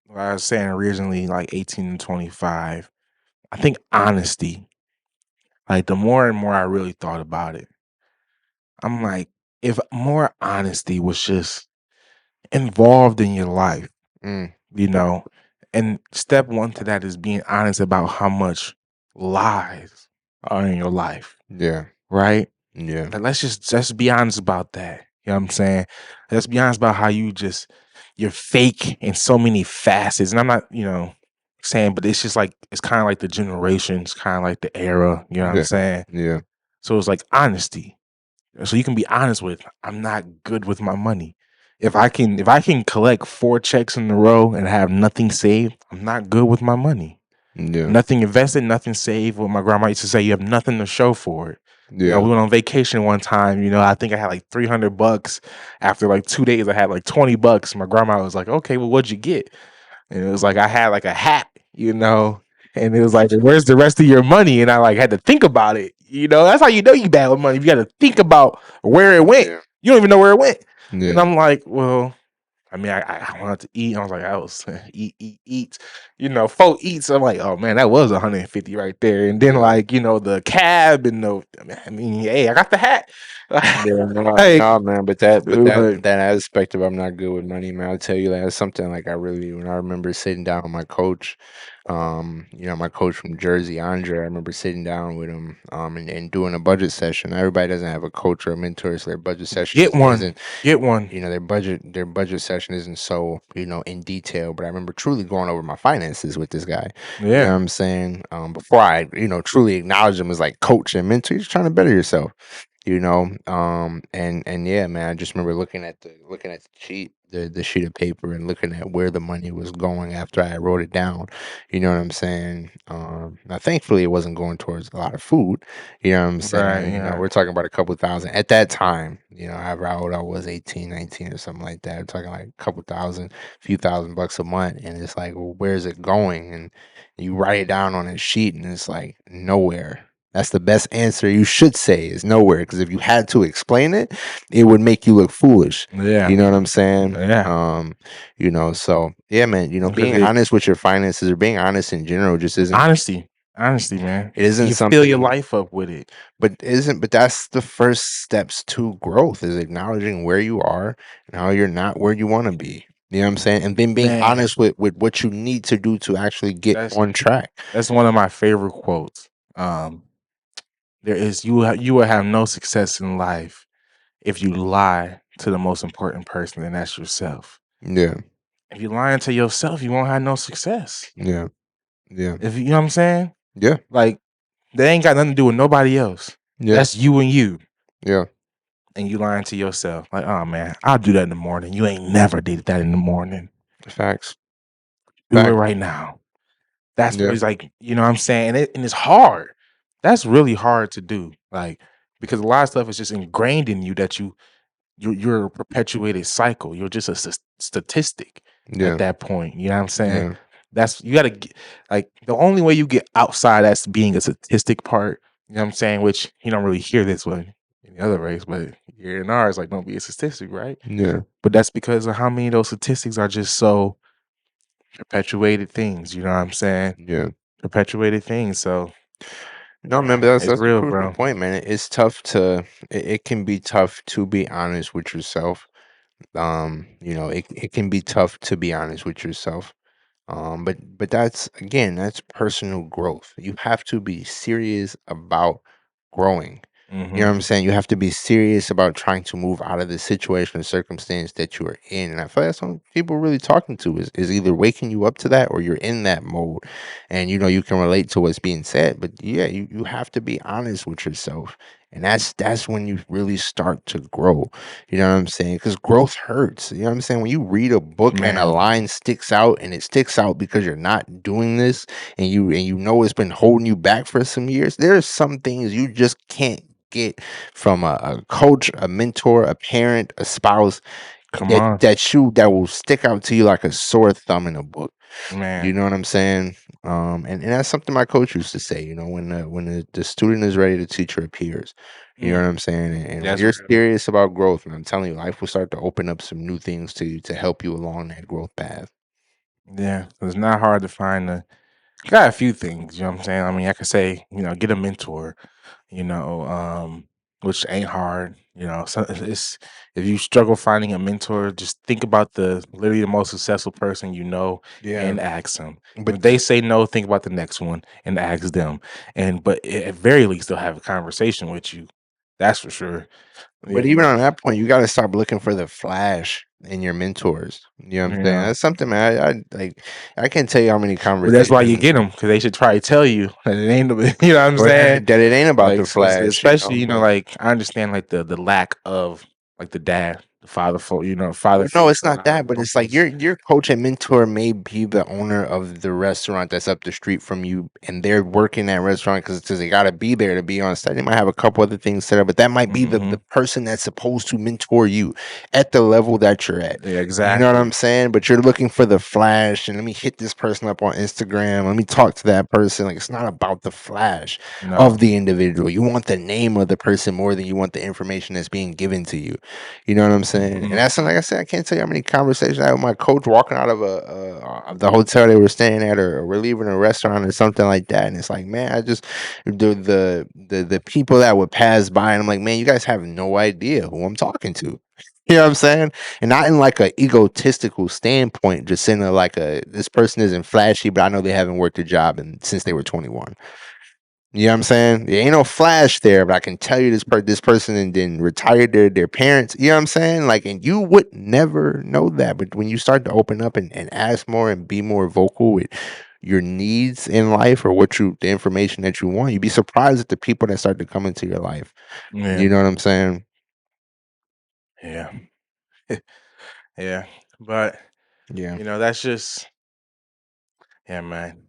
what I was saying originally, like 18 and 25, I think honesty, like the more and more I really thought about it, I'm like, if more honesty was just involved in your life, Mm, you know, and step one to that is being honest about how much lies are in your life, yeah. right? Yeah. Like, let's be honest about that. You know what I'm saying? Let's be honest about how you're fake in so many facets. And I'm not, saying, but it's just like it's kind of like the generations, kind of like the era, you know what I'm Yeah. saying? Yeah. So it's like honesty. So you can be honest with, I'm not good with my money. If I can collect 4 checks in a row and have nothing saved, I'm not good with my money. Yeah. Nothing invested, nothing saved. What my grandma used to say, you have nothing to show for it. Yeah. We went on vacation one time. I think I had like $300. After like 2 days, I had like $20. My grandma was like, "Okay, well, what'd you get?" And it was like I had like a hat, and it was like, "Where's the rest of your money?" And I like had to think about it. That's how you know you bad with money. You got to think about where it went. Yeah. You don't even know where it went. And Yeah. I'm like, well, I mean, I wanted to eat. I was like, I was eat, eat, eat. Folk eats. I'm like, oh man, that was 150 right there. And then Yeah. like, the cab and I mean, hey, I got the hat. Yeah, no, Like, no, man. But that, but that, like, that aspect of I'm not good with money, man. I'll tell you that is something like I really, when I remember sitting down with my coach, My coach from Jersey, Andre, I remember sitting down with him, and doing a budget session. Everybody doesn't have a coach or a mentor, so their budget session Get one. isn't, Get one. their budget session isn't so, in detail. But I remember truly going over my finances with this guy. You know Yeah. what I'm saying? Before I, truly acknowledge him as like coach and mentor, you're just trying to better yourself. And yeah, man, I just remember looking at the sheet of paper, and looking at where the money was going after I wrote it down. You know what I'm saying? Now thankfully it wasn't going towards a lot of food. You know what I'm Right. saying? Yeah. We're talking about a couple thousand at that time. However old I was, 18, 19 or something like that. We're talking like a couple thousand, few $1,000 a month. And it's like, well, where's it going? And you write it down on a sheet, and it's like nowhere. That's the best answer you should say, is nowhere. Because if you had to explain it, it would make you look foolish. Yeah. You know what I'm saying? Yeah. So yeah, man, Because being honest with your finances, or being honest in general, just isn't honesty, man. it isn't You fill your something, life up with it. but that's the first steps to growth, is acknowledging where you are and how you're not where you want to be. You know what I'm saying? And then being Man, honest with what you need to do to actually get that's on track. that's one of my favorite quotes. Um, there is you will have no success in life if you lie to the most important person, and that's yourself. Yeah, If you're lying to yourself, you won't have no success. yeah, yeah, If you know what I'm saying? yeah, Like they ain't got nothing to do with nobody else. yeah, That's you and you. yeah. And you lying to yourself. Like, oh man, I'll do that in the morning. You ain't never did that in the morning. Facts, Do it facts. right now. That's what Yeah, it's like, you know what I'm saying? And it's hard. That's really hard to do. Like, because a lot of stuff is just ingrained in you that you're a perpetuated cycle. You're just a statistic at yeah, that point. You know what I'm saying? yeah, That's you gotta get like the only way you get outside that's being a statistic part, you know what I'm saying? Which you don't really hear this one in the other race, but here in ours, like don't be a statistic, right? yeah, But that's because of how many of those statistics are just so perpetuated things, you know what I'm saying? yeah. Perpetuated things. So No, remember, that's it's that's a real, crucial bro. point, man. It's tough to it can be tough to be honest with yourself. It can be tough to be honest with yourself. But that's personal growth. You have to be serious about growing. You know Hmm. what I'm saying? You have to be serious about trying to move out of the situation or circumstance that you are in. And I feel like that's what people are really talking to, is either waking you up to that, or you're in that mode. And you can relate to what's being said. But yeah, you have to be honest with yourself. And that's when you really start to grow. You know what I'm saying? Because growth hurts. You know what I'm saying? When you read a book and a Man, line sticks out, and it sticks out because you're not doing this, and you know it's been holding you back for some years, there's some things you just can't get from a coach, a mentor, a parent, a spouse, come that on, that will stick out to you like a sore thumb in a book. You man. know what I'm saying? And that's something my coach used to say. When the student is ready, to teach her peers. You know Mm, what I'm saying? And when that's you're real. serious about growth, and I'm telling you, life will start to open up some new things to you, to help you along that growth path. Yeah, it's not hard to find a got a few things, you know what I'm saying? I mean, I could say, get a mentor, you know, which ain't hard, So it's if you struggle finding a mentor, just think about the literally the most successful person you know Yeah, and ask them. but If they say no, think about the next one and ask them. And but at very least they'll have a conversation with you. That's for sure. but Yeah. even on that point, you got to stop looking for the flash in your mentors. You know what I'm saying? Yeah. That's something, man. I like. I can't tell you how many But that's why you conversations, get them because they should try to tell you that it ain't, you know what I'm or saying? that it ain't about Like, the flash. especially, But like I understand like the lack of like the dad, the father, father well, no, figure it's not that, but it's like roles. your coach and mentor may be the owner of the restaurant that's up the street from you, and they're working that restaurant because they got to be there to be on site. They might have a couple other things set up, but that might be the Hmm. person that's supposed to mentor you at the level that you're at. Yeah, You know what exactly. I'm saying? But you're looking for the flash, and let me hit this person up on Instagram. Let me talk to that person. Like, it's not about the flash of No. the individual. You want the name of the person more than you want the information that's being given to you. You know what I'm saying? And Hmm. that's like I said, I can't tell you how many conversations I had with my coach walking out of the hotel they were staying at, or we're leaving a restaurant or something like that. And it's like, man, I just the people that would pass by, and I'm like, man, you guys have no idea who I'm talking to. You know what I'm saying? And not in like a egotistical standpoint, just in a like a this person isn't flashy, but I know they haven't worked a job since they were 21. You know what I'm saying? There ain't no flash there, but I can tell you this person and then retired their parents. You know what I'm saying? Like, and you would never know that. But when you start to open up and ask more and be more vocal with your needs in life or the information that you want, you'd be surprised at the people that start to come into your life. Yeah, You know what I'm saying? yeah, yeah. But Yeah. that's just yeah, man.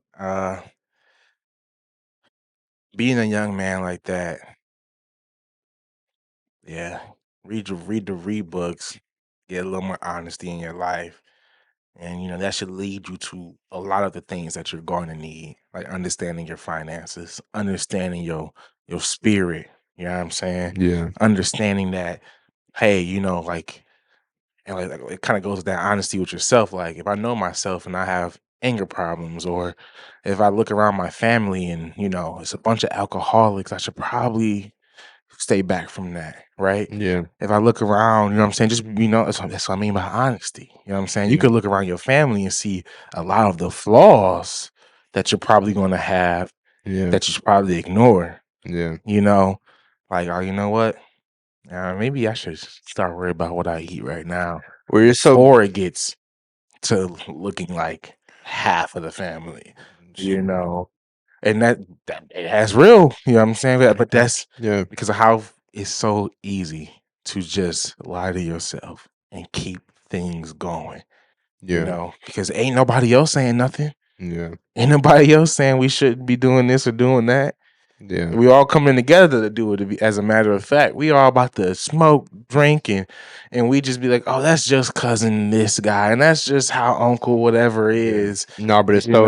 Being a young man like that, yeah. Read books, get a little more honesty in your life. And that should lead you to a lot of the things that you're going to need, like understanding your finances, understanding your spirit. You know what I'm saying? Yeah. Understanding that, hey, like, and like it kind of goes to that honesty with yourself. Like, if I know myself and I have anger problems, or if I look around my family and it's a bunch of alcoholics, I should probably stay back from that, right? Yeah. If I look around, you know what I'm saying? Just, that's what I mean by honesty. You know what I'm saying? You Yeah. could look around your family and see a lot of the flaws that you're probably going to have Yeah. that you should probably ignore, Yeah. you know? Like, oh, you know what? Maybe I should start worrying about what I eat right now Where you're so before it gets to looking like half of the family, you know? And that that's real, you know what I'm saying? But that's yeah. because of how it's so easy to just lie to yourself and keep things going, Yeah. because ain't nobody else saying nothing. Yeah. Ain't nobody else saying we shouldn't be doing this or doing that. Yeah. We all coming together to do it. As a matter of fact, we all about to smoke, drink, and we just be like, "Oh, that's just cousin this guy, and that's just how uncle whatever Yeah. is." No, but You know,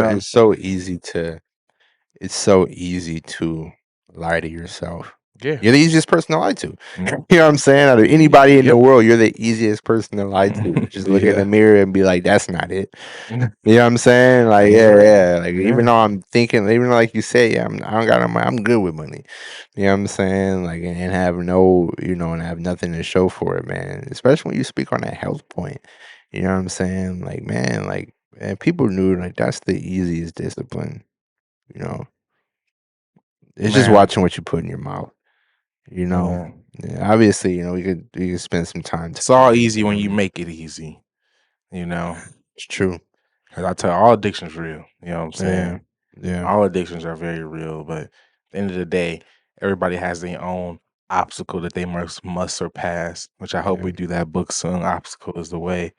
it's so easy to lie to yourself. yeah, You're the easiest person to lie to. mm, You know what I'm saying? Out of anybody in the yep, world, you're the easiest person to lie to. Just look in the yeah. mirror and be like, "That's not it." You know what I'm saying? Like, That's yeah, right. yeah. Like, even Yeah, though I'm thinking, even though, like you say, yeah, I don't got no money. I'm good with money. You know what I'm saying? Like, and have no, and have nothing to show for it, man. Especially when you speak on that health point. You know what I'm saying? Like, man, people knew like that's the easiest discipline. You know, it's just man. watching what you put in your mouth. You know, Yeah. yeah, obviously, we could spend some time It's all talking. easy when you make it easy, you know. It's true. 'Cause I tell you, all addiction's real. You know what I'm Yeah, saying? yeah, All addictions are very real, but at the end of the day, everybody has their own obstacle that they must surpass. Which I hope yeah. we do that book soon. Obstacle is the way.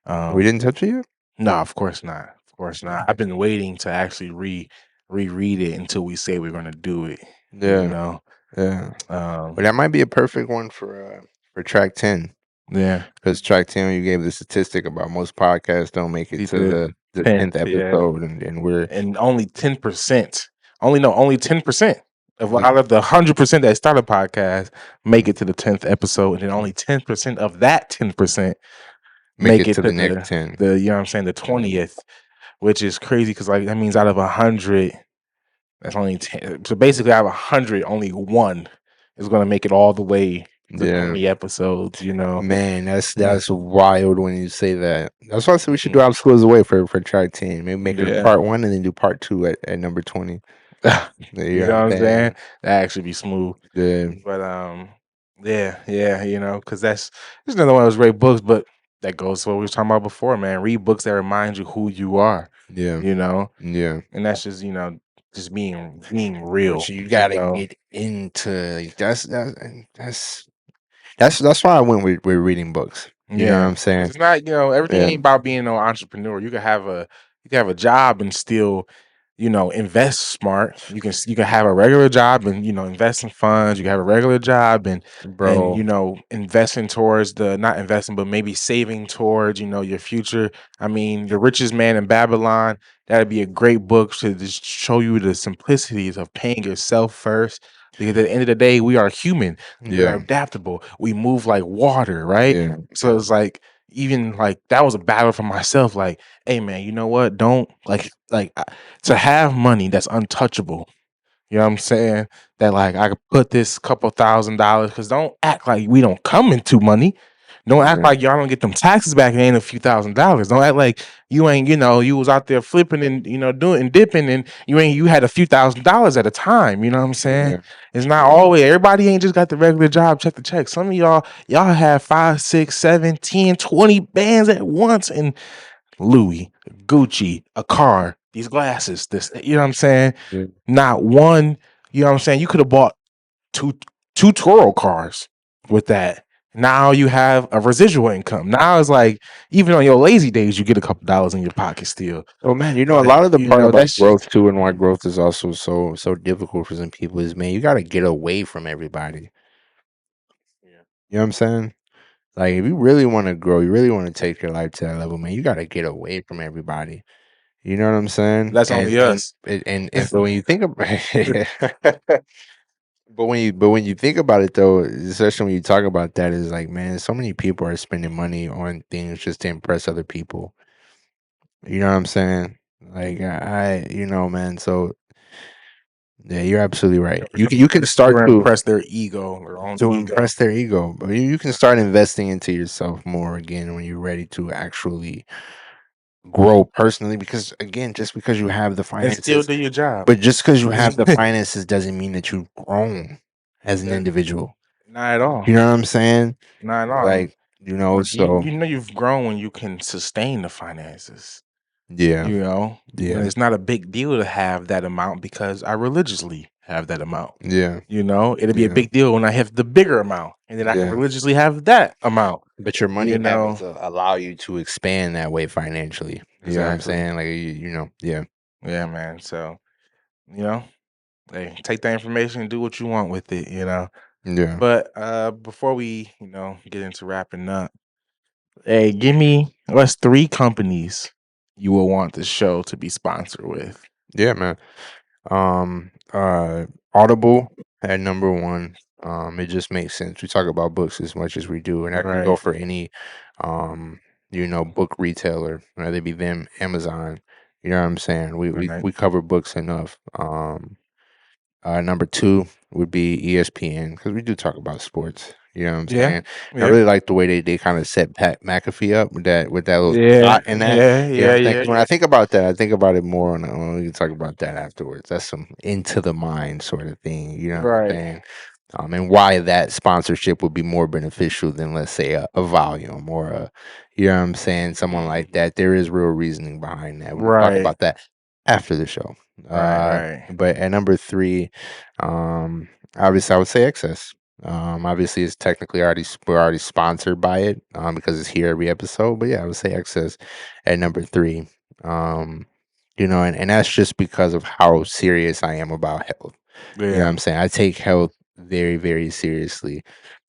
We Um, didn't touch it yet. no, of course not. Of course not. I've been waiting to actually reread it until we say we're gonna do it. You Yeah, know. yeah. But Um, that might be a perfect one for track 10. yeah, Because track 10, you gave the statistic about most podcasts don't make it he to did the 10th 10th, yeah. episode, and we're And only 10%, only 10% of yeah, out of the 100% that start a podcast make it to the 10th episode, and then only 10% of that 10% make make it it to to the next 10. the you know what I'm saying, the 20th, which is crazy because like that means out of 100, that's only 10. So basically, out of 100, only one is gonna make it all the way to Yeah. 20 episodes. Man, that's Yeah. that's wild when you say that. That's why I said we should do Mhm. Obstacles Away for track 10. Maybe make it a Yeah. part 1 and then do part 2 at number 20. You You know know what what I'm I'm saying? saying? That actually be smooth. Yeah, But yeah, yeah, because there's another one of those great books, but that goes to what we were talking about before, man. Read books that remind you who you are, yeah, you know, yeah. and that's just just being real, But you gotta get into that's why I went with reading books. You know what Yeah, I'm because saying? it's not, everything Yeah, ain't about being no entrepreneur. You can have a job and still, invest smart. You can have a regular job and invest in funds. You can have a regular job and bro. investing towards the not investing, but maybe saving towards your future. I mean, The Richest Man in Babylon. That'd be a great book to just show you the simplicities of paying yourself first. Because at the end of the day, we are human. We are Yeah, adaptable. We move like water, right? yeah, So it's like even like that was a battle for myself. Like, hey man, you know what? Don't to have money that's untouchable. You know what I'm saying? That like I could put this couple $1,000 because don't act like we don't come into money. Don't act Right. like y'all don't get them taxes back and ain't a few $1,000s. Don't act like you ain't, you was out there flipping and doing and dipping and you had a few $1,000s at a time. You know what I'm saying? Yeah. It's not always everybody ain't just got the regular job, check the check. Some of y'all have 5, 6, 7, 10, 20 bands at once and Louis, Gucci, a car, these glasses, this, you know what I'm saying? Yeah. Not one, you know what I'm saying? You could have bought two two Toro cars with that. Now you have a residual income. Now it's like even on your lazy days, you get a couple dollars in your pocket still. Oh man, a But lot of the part about that's growth just too, and why growth is also so difficult for some people is, man, you got to get away from everybody. yeah. You know what I'm saying? Like, if you really want to grow, you really want to take your life to that level, man, you got to get away from everybody. You know what I'm saying? That's only us. And but when you think about but when you think about it though, especially when you talk about that, is like, man, so many people are spending money on things just to impress other people. You know what I'm saying? Like, man. So yeah, you're absolutely right. You can start Or to impress their ego, their own ego. impress their ego, but you can start investing into yourself more again when you're ready to actually grow personally. Because again, just because you have the And still finances, do your job. but just because you have the finances doesn't mean that you've grown as an That- individual. Not at all. You know what I'm saying? Not at all. Like, so You know you've grown when you can sustain the finances. yeah, When yeah, it's not a big deal to have that amount because I religiously have that amount. yeah, It'd be a yeah, big deal when I have the bigger amount and then I can yeah. religiously have that amount. But your You money know, habits allow you to expand that way financially. You know what I'm exactly. saying? Like, yeah, Yeah, man. So, you know, hey, take that information and do what you want with it. yeah, But before we, get into wrapping up, hey, give me what's 3 companies you will want the show to be sponsored with. yeah, man. Audible at number one. It just makes sense. We talk about books as much as we do, and I can go Right. for any, um, book retailer, whether it be them, Amazon. You know what I'm saying? We we Right. we cover books enough. Number two would be ESPN because we do talk about sports. You know what I'm Yeah. saying? I Yeah. really like the way they kind of set Pat McAfee up with that little Yeah. dot in that. Yeah. You know what Yeah. I'm saying? Yeah. 'Cause when I Yeah. think about that, I think about it more we can talk about that afterwards. That's some into the mind sort of thing. You know what I'm Right. saying? And why that sponsorship would be more beneficial than, let's say, a volume or you know what I'm saying, someone like that. There is real reasoning behind that. We can talk Right. about that after the show. Right. Uh, Right. but at number three, obviously, I would say Excess. Obviously, it's technically we're already sponsored by it because it's here every episode. But yeah, I would say Excess at number three. Um, and that's just because of how serious I am about health. You know what Yeah. I'm saying? I take health very, very seriously.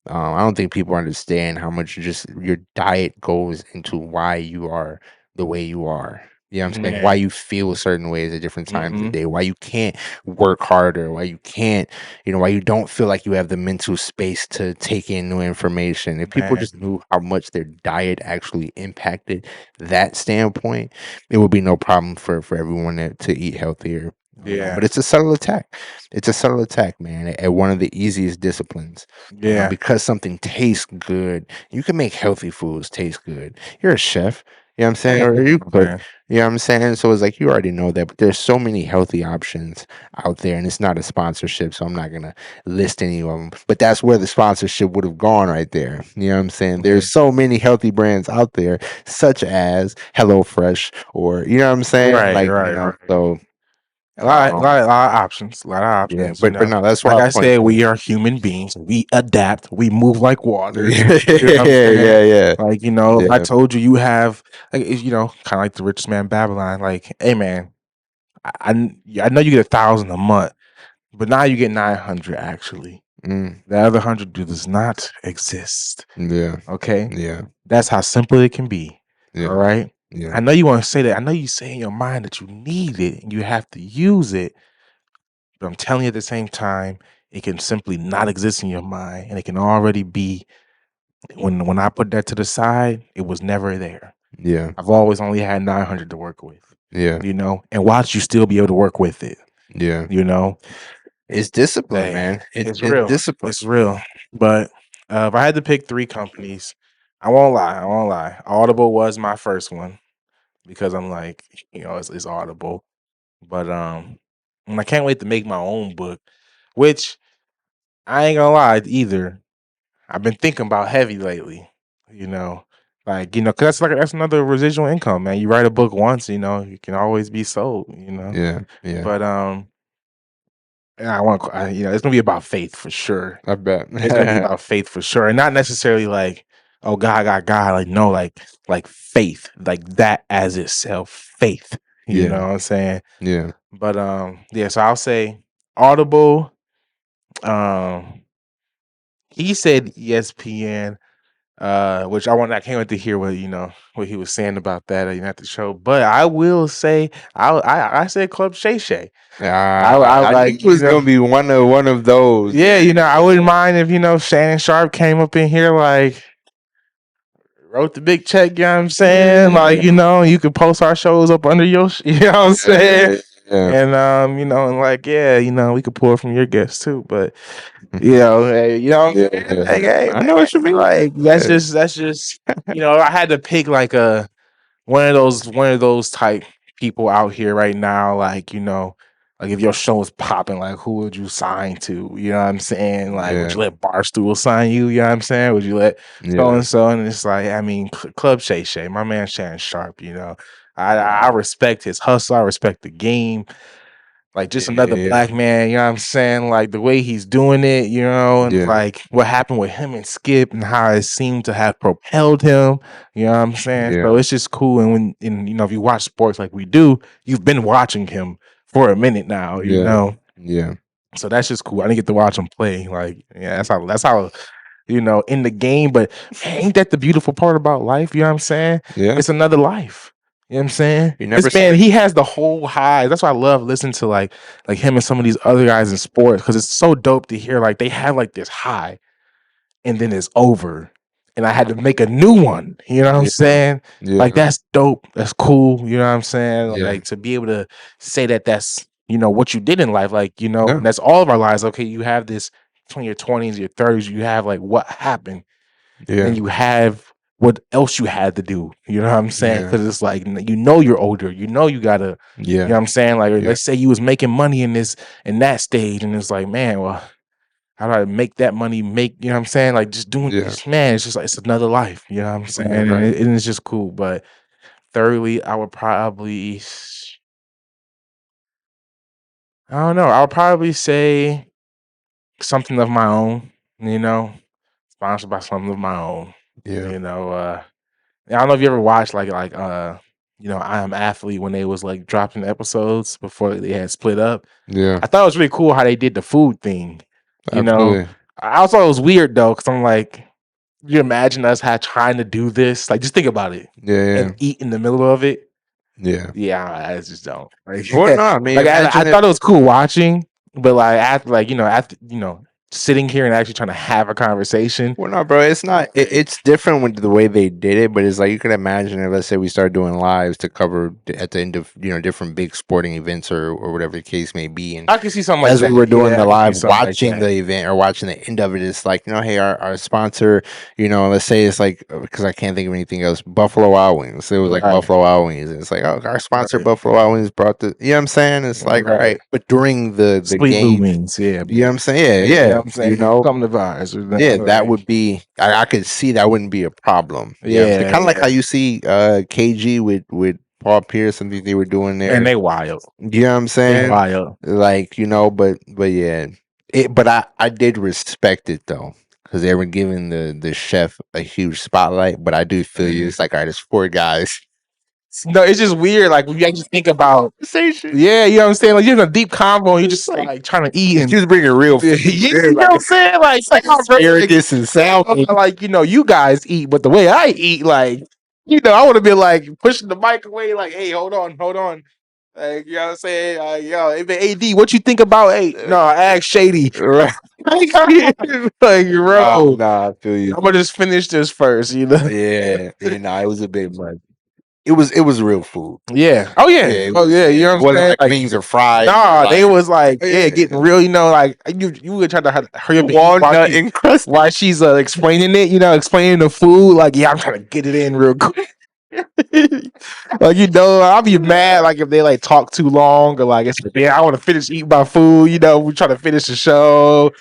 I don't think people understand how much just your diet goes into why you are the way you are. You know what I'm saying? Why Yeah. you feel certain ways at different times of the Mm-hmm. day, why you can't work harder, why you can't, why you don't feel like you have the mental space to take in new information. If people Man. just knew how much their diet actually impacted that standpoint, it would be no problem for everyone to eat healthier. But Yeah. it's a subtle attack. It's a subtle attack, man, at one of the easiest disciplines. Yeah. Because something tastes good, you can make healthy foods taste good. You're a chef, you know what I'm saying? Or you cook, Man. you know what I'm saying? So it's like you already know that, but there's so many healthy options out there, and it's not a sponsorship, so I'm not gonna list any of them. But that's where the sponsorship would have gone right there. You know what I'm saying? Yeah. There's so many healthy brands out there, such as HelloFresh, or you know what I'm saying? Right. Like, Right. Right. so A lot, um, lot of options. A lot of yeah, options. but no, that's why Like I I point. said, we are human beings. We adapt. We move like water. Yeah, You know what I'm saying? yeah, Like if I yeah. told you have, like, kind of like the richest man in Babylon. Like, hey man, I know you get 1,000 a month, but now you get 900 actually. Mm, The other 100 does not exist. yeah, Okay, yeah, that's how simple it can be. All yeah, right. yeah, I know you want to say that. I know you say in your mind that you need it and you have to use it. But I'm telling you at the same time, it can simply not exist in your mind, and it can already be when I put that to the side, it was never there. yeah, I've always only had 900 to work with, yeah, and watch you still be able to work with it, yeah. you know. It's discipline, Hey, man. It's it's it's real. discipline. It's real. But if I had to pick 3 companies, I won't lie. I won't lie. Audible was my first one because I'm like, it's Audible. But and I can't wait to make my own book, which I ain't gonna lie either. I've been thinking about heavy lately. You know, because that's another residual income, man. You write a book once, you can always be sold. Yeah, yeah. But and it's gonna be about faith for sure. I bet. It's gonna be about faith for sure, and not necessarily like, oh God, like no, like faith, like that as itself, faith. You know Yeah, what I'm saying? yeah, But yeah. So I'll say Audible. Um, he said ESPN, which I can't wait to hear what he was saying about that at the show. But I will say I said Club Shay Shay. I I knew like it was gonna be one of those. yeah, I wouldn't mind if Shannon Sharp came up in here like wrote the big check, you know what I'm saying? Like, you could post our shows up under your you know what I'm saying? Yeah, And and like, yeah, we could pull from your guests too. But hey, yeah, like, hey I know man, what you mean. like that's just I had to pick like a one of those type people out here right now, like if your show is popping, like who would you sign to? You know what I'm saying? Like, would Yeah, you let Barstool sign you? You know what I'm saying? Would you let so yeah, and so? And it's like, I mean, Club Shay Shay, my man Shannon Sharp. I respect his hustle. I respect the game. Like just another yeah, black man, you know what I'm saying? Like the way he's doing it, and yeah, like what happened with him and Skip and how it seemed to have propelled him, you know what I'm saying? yeah, So it's just cool. If you watch sports like we do, you've been watching him for a minute now, yeah, yeah, So that's just cool. I didn't get to watch him play. Like, yeah, that's how in the game. But man, ain't that the beautiful part about life? You know what I'm saying? yeah. It's another life. You know what I'm saying? You never This said man, he has the whole high. That's why I love listening to like him and some of these other guys in sports because it's so dope to hear like they have like this high and then it's over. And I had to make a new one. You know what I'm yeah, saying? Like yeah, that's dope. That's cool. You know what I'm saying? yeah, Like to be able to say that that's what you did in life. Like, yeah, and that's all of our lives. Okay, you have this between your 20s, your 30s, you have like what happened and then yeah, you have what else you had to do. You know what I'm saying? yeah, Because it's like you're older. You gotta. You know yeah, what I'm saying? Like yeah, let's say you was making money in that stage, and it's like, man, well, how do I make that money? You know what I'm saying? Like just doing yeah. this, man. It's just like it's another life. You know what I'm saying? And, Right. and it's just cool. But thirdly, I don't know. I would probably say something of my own. You know, sponsored by something of my own. Yeah, You know, I don't know if you ever watched I Am Athlete when they was like dropping episodes before they had split up. yeah. I thought it was really cool how they did the food thing. You know, Absolutely. I also thought it was weird though because I'm like, you imagine us had trying to do this? Like, just think about it Yeah, and yeah, eat in the middle of it. yeah. Yeah, I just don't. Like, Well, no, I mean, like I imagine if. thought it was cool watching, but after sitting here and actually trying to have a conversation. Well, no, bro, it's not. It's different with the way they did it, but it's like you could imagine if, let's say, we start doing lives to cover at the end of different big sporting events or whatever the case may be, and I can see something like as we that. were doing Yeah, the I can see live, something like watching that. the event or watching the end of it, it's like hey, our sponsor, let's say it's like because I can't think of anything else, Buffalo Wild Wings. It was like Right, Buffalo Wild Wings, and it's like oh, our sponsor right, Buffalo Wild Wings brought the. You know what I'm saying? It's like all right. right, but during the Sweet Lou game, wings, yeah, you know what but I'm saying? you Yeah, know yeah, what I'm saying? Come to vibes, yeah, that right? would be. I could see that wouldn't be a problem. Yeah, I'm saying Yeah, kind of like how yeah. you see KG with Paul Pierce and they were doing Man, there. they wild. You know what I'm They saying? wild. Like but yeah, but I did respect it though because they were giving the chef a huge spotlight. But I do feel you. It's like all right, there's four guys. No, it's just weird. Like when you actually think about, Conversation. yeah, you know what I'm saying. Like you're in a deep convo, and you're It's just like like trying to eat, she and was bringing real food. you know what I'm saying. Like it's like how Asparagus and salad. like you guys eat, but the way I eat, like I would have been like pushing the mic away, like, hey, hold on. Like, you know what I'm saying? Yo, AD, what you think about? Hey, no, ask Shady. Right. Like, Nah, bro, nah, I feel you. I'm gonna just finish this first, Yeah, it was a bit much. it was real food. Yeah. Oh yeah. Yeah, Oh yeah. You it know what I'm wasn't saying? like Like, wings or fries or nah, they like was like, yeah, yeah, getting real. You know, like you would try to hurry up and eat walnut encrusted. while she's explaining it. You know, explaining the food. Like, yeah, I'm trying to get it in real quick. Like, you know, I'll be mad like if they like talk too long or like it's man, I want to finish eating my food. You know, we trying to finish the show.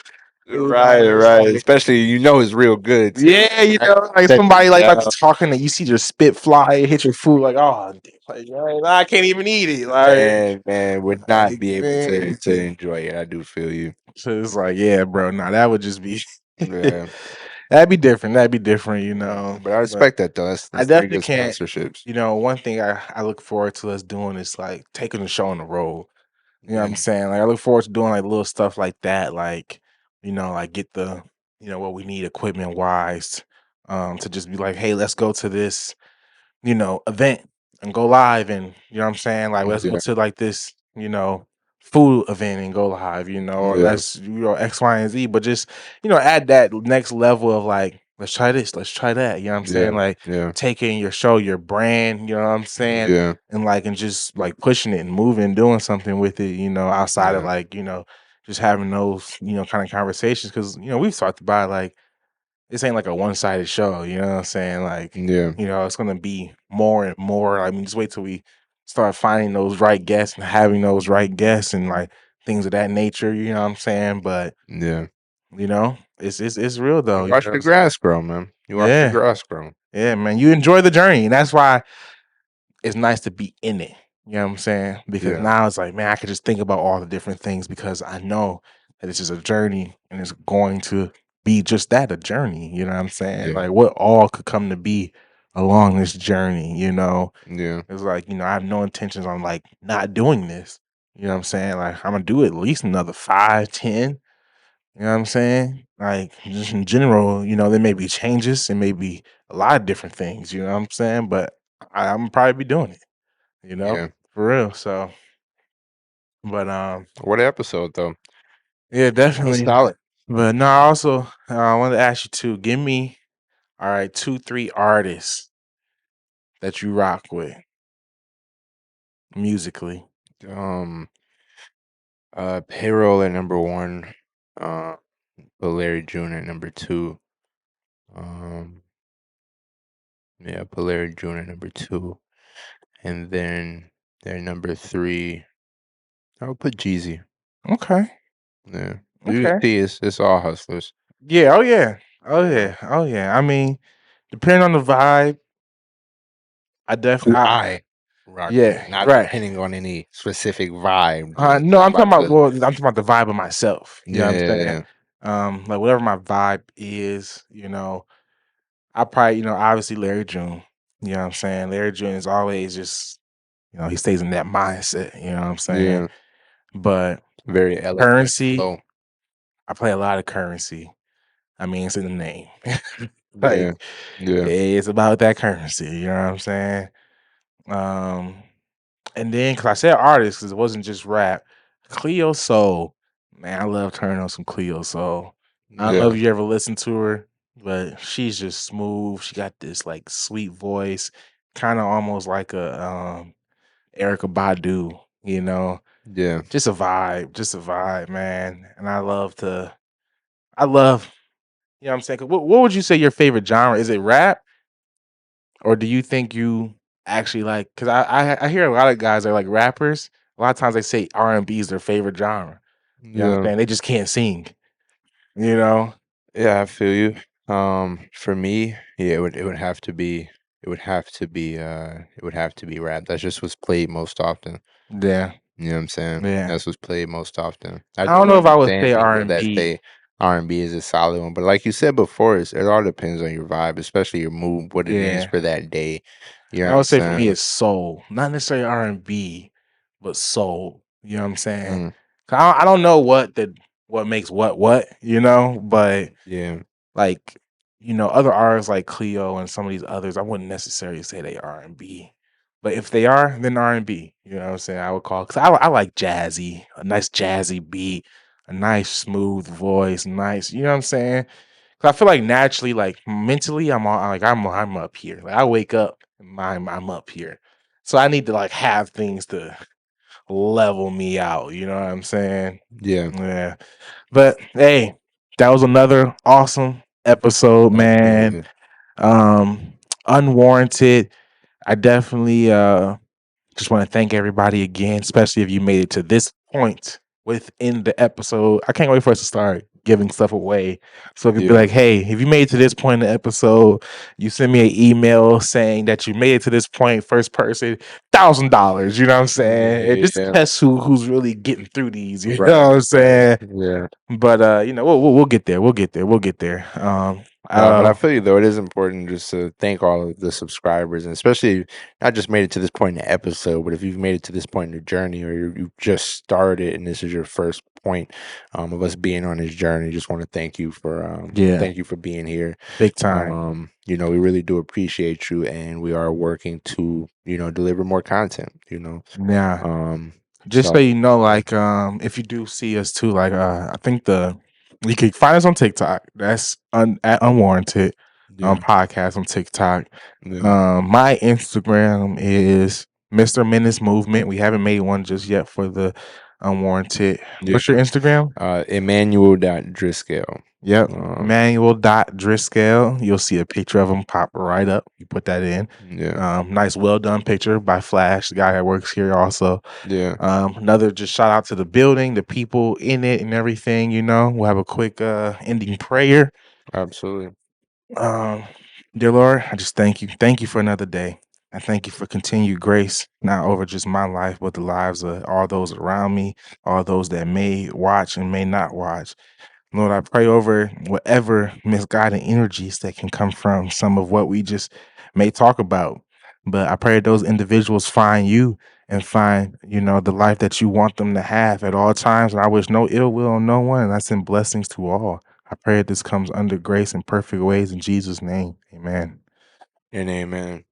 You Right, know, it's right. like Especially it's real good too. yeah, you Right? know, like Set you somebody like might be down. talking and you see your spit fly, it hit your food, like oh, damn, like, man, I can't even eat it, Man, would not like be able man. to enjoy it. I do feel you. So it's like, yeah, bro, nah, that would just be Yeah. that'd be different. That'd be different, you Yeah. know. But I But respect that though. I That's very definitely good can't. sponsorships. You know, one thing I look forward to us doing is like taking the show on the road. You know what Yeah. I'm saying? Like I look forward to doing like little stuff like that, like like get the what we need equipment wise, to just be like, hey, let's go to this event and go live and what I'm saying? Like let's go Yeah. to like this, food event and go live, or Yeah. let's X, Y, and Z, but just, add that next level of like, let's try this, let's try that. You know what I'm saying? Yeah. Like Yeah. taking your show, your brand, you know what I'm saying? Yeah. And just like pushing it and moving, doing something with it, outside of Yeah. like, just having those, kind of conversations. Cause, we've talked about like this ain't like a one-sided show, you know what I'm saying? Like, Yeah. it's gonna be more and more. I mean, just wait till we start finding those right guests and having those right guests and like things of that nature, you know what I'm saying? But Yeah. it's real You though, watch the grass grow, man. You watch the Yeah. grass grow. Yeah, man. You enjoy the journey. And that's why it's nice to be in it. You know what I'm saying? Because Yeah. now it's like, man, I could just think about all the different things because I know that this is a journey and it's going to be just that, a journey. You know what I'm saying? Yeah. Like what all could come to be along this journey. Yeah. It's like, I have no intentions on like not doing this. You know what I'm saying? Like I'm gonna do at least another 5, 10. You know what I'm saying? Like just in general, there may be changes, it may be a lot of different things, you know what I'm saying? But I'm probably be doing it. Yeah. For real. So, but What episode though? yeah, That was definitely. solid. But no, I also I wanted to ask you too. Give me, all right, 2, 3 artists that you rock with musically. Um Payroll at number one. Uh But Larry June at number two. Um, yeah, put Larry June at number two, and then their number three. I would put Jeezy. Okay. Yeah, Okay. UT it's all hustlers. Yeah. Oh yeah. Oh Yeah, yeah. Oh yeah. I mean, depending on the vibe, I who definitely. I rock with, Yeah. not Right. depending on any specific vibe. Just No, I'm I'm talking about about to. well, I'm talking about the vibe of myself. You know what I'm saying? Yeah, Like whatever my vibe is, I probably, obviously Larry June. You know what I'm saying? Larry June is always just, he stays in that mindset, you know what I'm saying? yeah, But very eloquent currency, flow. I play a lot of currency. I mean, it's in the name. Yeah, Like, yeah, it's about that currency, you know what I'm saying? Um, and then, cause I said artist, cause it wasn't just rap. Cleo Soul, man, I love turning on some Cleo Soul. I don't know yeah, if you ever listened to her, but she's just smooth. She got this like sweet voice, kind of almost like a Erica Badu, yeah. just a vibe, man. And I love, what I'm saying. 'Cause what would you say your favorite genre is? It rap, or do you think you actually like? Because I hear a lot of guys are like rappers. A lot of times they say R&B is their favorite genre. You know what I'm Yeah. saying? They just can't sing. You know? Yeah, I feel you. For me, yeah, it would have to be it would have to be rap. That's just what's played most often. Yeah, You know what I'm saying? yeah. That's what's played most often. I I don't do know if I would understand say people that R&B. say R&B is a solid one, but like you said before, it all depends on your vibe, especially your mood, what it is Yeah. for that day. You know I what I'm would say for me saying? it's soul, not necessarily R&B, but soul. You know what I'm saying? Mm, 'Cause I don't know what makes what, but yeah, like, other artists like Cleo and some of these others, I wouldn't necessarily say they R&B. But if they are, then R&B. You know what I'm saying? I would call because I like jazzy, a nice jazzy beat, a nice smooth voice, nice. You know what I'm saying? 'Cause I feel like naturally, like mentally, I'm all, like I'm up here. Like I wake up. and I'm up here. So I need to like have things to level me out. You know what I'm saying? Yeah, Yeah. But hey, that was another awesome episode, man. absolutely. Um, unwarranted. I definitely just want to thank everybody again, especially if you made it to this point within the episode. I can't wait for us to start giving stuff away. So if you be Yeah, like, hey, if you made it to this point in the episode, you send me an email saying that you made it to this point, first person, $1,000. You know what I'm saying? And yeah, just to yeah. test who's really getting through these. You know what Right, I'm right. saying? Yeah. But we'll get there. We'll get there. We'll get there. No, but I feel you though. It is important just to thank all of the subscribers, and especially not just made it to this point in the episode, but if you've made it to this point in the journey, or you've just started and this is your first point of us being on this journey, just want to Yeah, thank you for being here. big time. We really do appreciate you, and we are working to deliver more content. Yeah. Um, Just so so you know, yeah, like if you do see us too, like I think you can find us on TikTok. That's at unwarranted yeah, podcast on TikTok. yeah, My Instagram is Mr. Menace Movement. We haven't made one just yet for the unwarranted. yeah. What's your Instagram? Emmanuel.Driscoll. Yep. Um, Emmanuel dot Driscoll. You'll see a picture of him pop right up. You put that in. yeah, Nice, well done picture by Flash, the guy that works here also. yeah, Another just shout out to the building, the people in it, and everything. We'll have a quick ending prayer. absolutely. Um, Dear Lord, I just thank you for another day. I thank you for continued grace, not over just my life, but the lives of all those around me, all those that may watch and may not watch. Lord, I pray over whatever misguided energies that can come from some of what we just may talk about. But I pray those individuals find you and find, the life that you want them to have at all times. And I wish no ill will on no one. And I send blessings to all. I pray this comes under grace in perfect ways in Jesus' name. Amen. And amen.